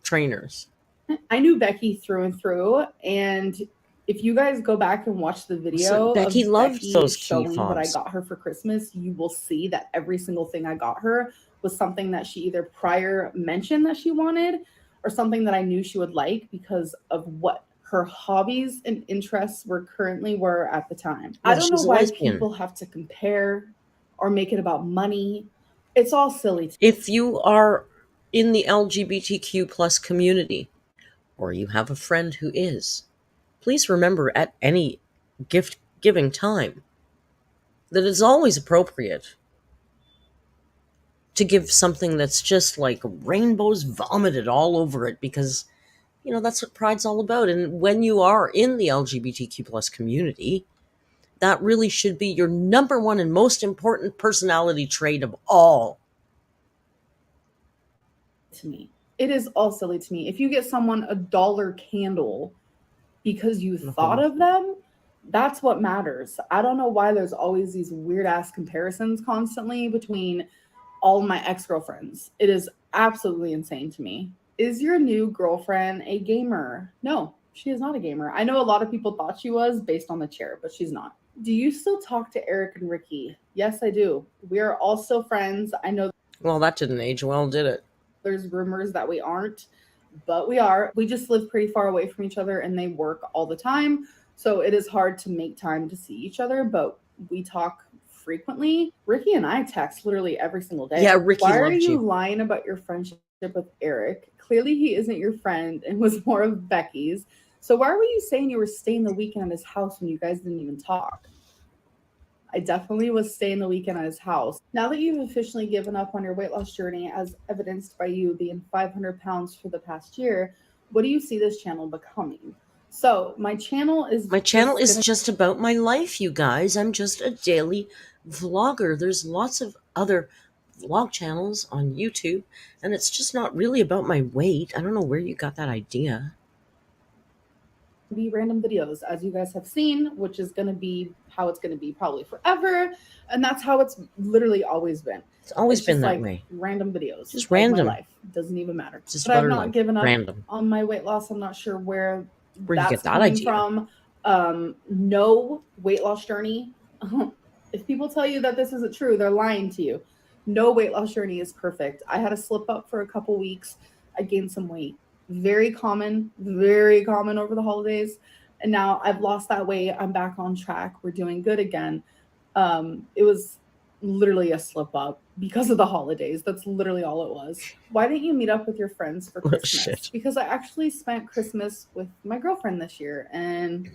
trainers. I knew Becky through and through, and if you guys go back and watch the video Becky loved those showing what I got her for Christmas, you will see that every single thing I got her was something that she either prior mentioned that she wanted or something that I knew she would like because of what her hobbies and interests were at the time. I don't know why people have to compare or make it about money. It's all silly. If you are in the LGBTQ plus community, or you have a friend who is, please remember at any gift giving time that it's always appropriate to give something that's just like rainbows vomited all over it, because, you know, that's what Pride's all about. And when you are in the LGBTQ plus community, that really should be your number one and most important personality trait of all. To me, it is all silly to me. If you get someone a $1 candle because you thought of them, that's what matters. I don't know why there's always these weird ass comparisons constantly between all my ex-girlfriends. It is absolutely insane to me. Is your new girlfriend a gamer? No, she is not a gamer. I know a lot of people thought she was based on the chair, but she's not. Do you still talk to Eric and Ricky? Yes, I do. We are all still friends. I know. Well, that didn't age well, did it? There's rumors that we aren't, but we are. We just live pretty far away from each other and they work all the time. So it is hard to make time to see each other, but we talk frequently. Ricky and I text literally every single day. Yeah, Ricky Why are you lying about your friendship with Eric? Clearly he isn't your friend and was more of Becky's. So why were you saying you were staying the weekend at his house when you guys didn't even talk? I definitely was staying the weekend at his house. Now that you've officially given up on your weight loss journey, as evidenced by you being 500 pounds for the past year, what do you see this channel becoming? So my channel is just about my life, you guys. I'm just a daily vlogger. There's lots of other vlog channels on YouTube, and it's just not really about my weight. I don't know where you got that idea. Be random videos, as you guys have seen, which is going to be how it's going to be probably forever, and that's how it's literally always been. It's always been that way. Random videos, just random. My life doesn't even matter. Just but I've not given up random. on my weight loss. I'm not sure where you that's get that coming idea from. No weight loss journey. If people tell you that this isn't true, they're lying to you. No weight loss journey is perfect. I had a slip up for a couple weeks. I gained some weight. Very common over the holidays. And now I've lost that weight. I'm back on track. We're doing good again. It was literally a slip up because of the holidays. That's literally all it was. Why didn't you meet up with your friends for Christmas? Because I actually spent Christmas with my girlfriend this year, and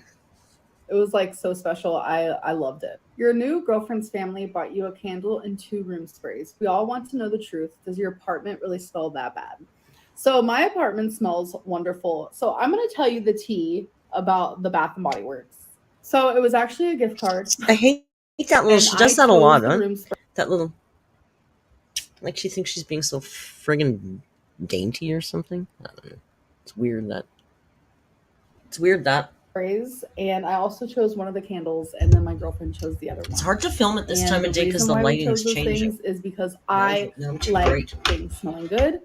it was like so special. I loved it. Your new girlfriend's family bought you a candle and 2 room sprays. We all want to know the truth. Does your apartment really smell that bad? So my apartment smells wonderful. So I'm going to tell you the tea about the Bath & Body Works. So it was actually a gift card. I hate that little, she does that a lot, huh? That little, like she thinks she's being so friggin' dainty or something. I don't know. It's weird that. And I also chose one of the candles, and then my girlfriend chose the other one. It's hard to film at this time of day because the lighting is changing. Is because I like things smelling good,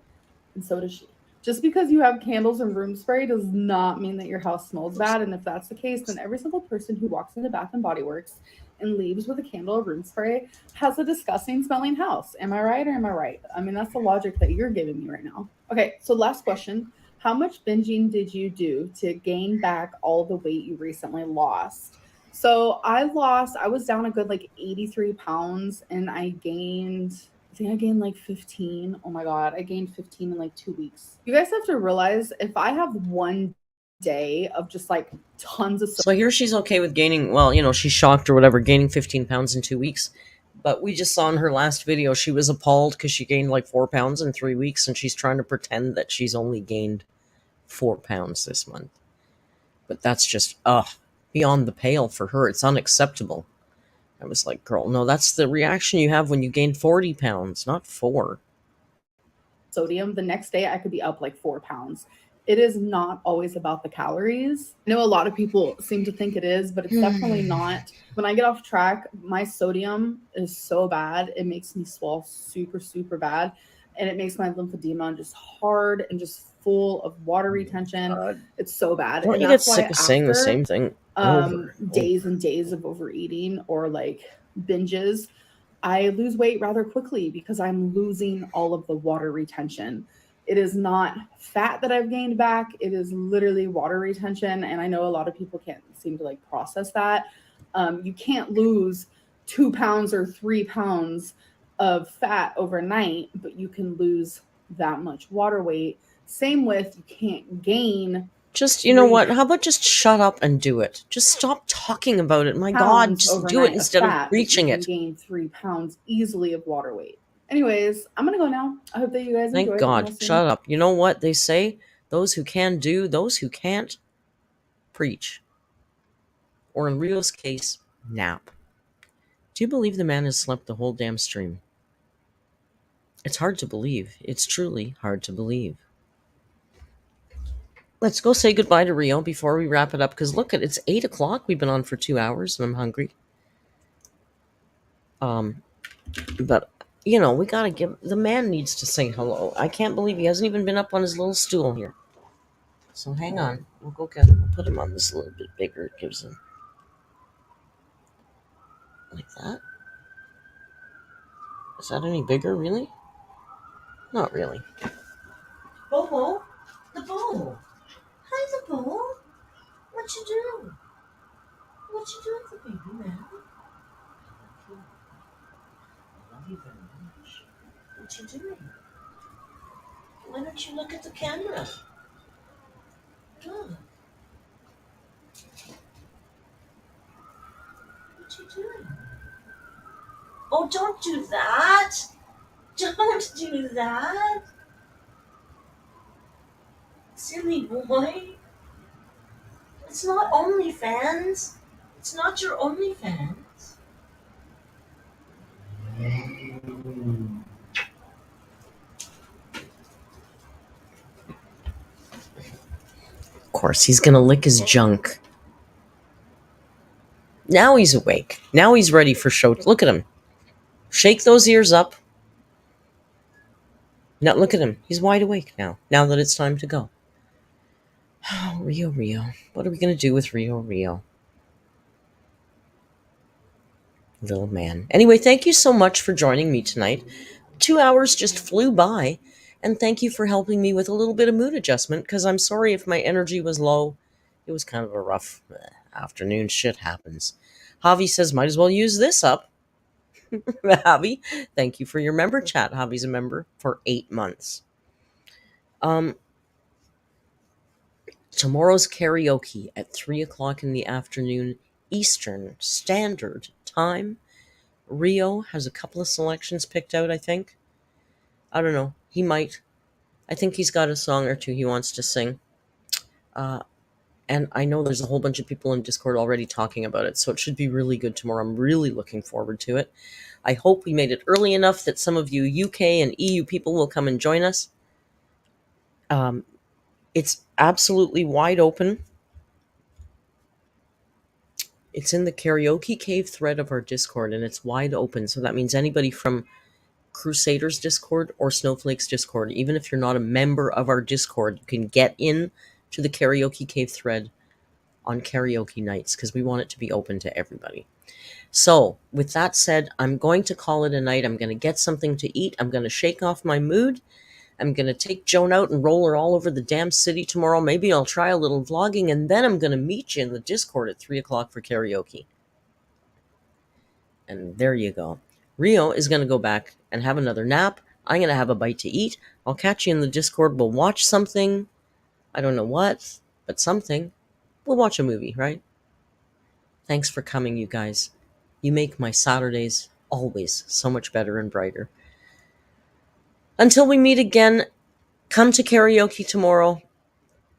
and so does she. Just because you have candles and room spray does not mean that your house smells bad. And if that's the case, then every single person who walks into Bath & Body Works and leaves with a candle or room spray has a disgusting smelling house. Am I right or am I right? I mean, that's the logic that you're giving me right now. Okay, so last question. How much binging did you do to gain back all the weight you recently lost? So I was down a good like 83 pounds, and I gained like 15. Oh my God, I gained 15 in like 2 weeks. You guys have to realize, if I have one day of just like tons of... So here she's okay with gaining, well, you know, she's shocked or whatever, gaining 15 pounds in 2 weeks. But we just saw in her last video, she was appalled because she gained like 4 pounds in 3 weeks, and she's trying to pretend that she's only gained 4 pounds this month. But that's just, beyond the pale for her. It's unacceptable. I was like, girl, no, that's the reaction you have when you gain 40 pounds, not 4. Sodium, the next day I could be up like 4 pounds. It is not always about the calories. I know a lot of people seem to think it is, but it's definitely not. When I get off track, my sodium is so bad. It makes me swell super, super bad. And it makes my lymphedema just hard and just full of water retention. It's so bad. Don't you get sick of saying the same thing? Days and days of overeating or like binges, I lose weight rather quickly because I'm losing all of the water retention. It is not fat that I've gained back. It is literally water retention. And I know a lot of people can't seem to like process that. You can't lose 2 pounds or 3 pounds of fat overnight, but you can lose that much water weight. Same with, you can't gain. Just, you know what? How about just shut up and do it? Just stop talking about it. My God, just do it instead of preaching it. Gain 3 pounds easily of water weight. Anyways, I'm going to go now. I hope that you guys enjoy. Thank God. Shut up. You know what they say? Those who can do, those who can't, preach. Or in Rio's case, nap. Do you believe the man has slept the whole damn stream? It's hard to believe. It's truly hard to believe. Let's go say goodbye to Rio before we wrap it up. Because look, it's 8 o'clock. We've been on for 2 hours and I'm hungry. But, you know, we got to give... The man needs to say hello. I can't believe he hasn't even been up on his little stool here. So hang on. We'll go get him. We'll put him on this a little bit bigger. It gives him... Like that. Is that any bigger, really? Not really. Bobo? The Bobo. Hi, the Bobo. What you doing? What you doing for baby, man? I love you very much. What you doing? Why don't you look at the camera? Look. What you doing? Oh, don't do that. Don't do that. Silly boy. It's not OnlyFans. It's not your OnlyFans. course. He's going to lick his junk. Now he's awake. Now he's ready for show. Look at him. Shake those ears up. Now look at him. He's wide awake now. Now that it's time to go. Oh, Rio. What are we going to do with Rio? Little man. Anyway, thank you so much for joining me tonight. 2 hours just flew by. And thank you for helping me with a little bit of mood adjustment, because I'm sorry if my energy was low. It was kind of a rough afternoon. Shit happens. Javi says, might as well use this up. Javi, thank you for your member chat. Javi's a member for 8 months. Tomorrow's karaoke at 3 o'clock in the afternoon Eastern Standard Time. Rio has a couple of selections picked out, I think. I don't know. He might. I think he's got a song or two he wants to sing. And I know there's a whole bunch of people in Discord already talking about it, so it should be really good tomorrow. I'm really looking forward to it. I hope we made it early enough that some of you UK and EU people will come and join us. It's absolutely wide open. It's in the karaoke cave thread of our Discord, and it's wide open. So that means anybody from Crusaders Discord or Snowflakes Discord, even if you're not a member of our Discord, you can get in to the karaoke cave thread on karaoke nights, because we want it to be open to everybody. So with that said, I'm going to call it a night. I'm going to get something to eat. I'm going to shake off my mood. I'm going to take Joan out and roll her all over the damn city tomorrow. Maybe I'll try a little vlogging, and then I'm going to meet you in the Discord at 3 o'clock for karaoke. And there you go. Rio is going to go back and have another nap. I'm going to have a bite to eat. I'll catch you in the Discord. We'll watch something. I don't know what, but something. We'll watch a movie, right? Thanks for coming, you guys. You make my Saturdays always so much better and brighter. Until we meet again, come to karaoke tomorrow.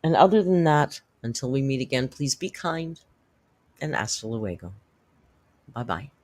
And other than that, until we meet again, please be kind and hasta luego. Bye-bye.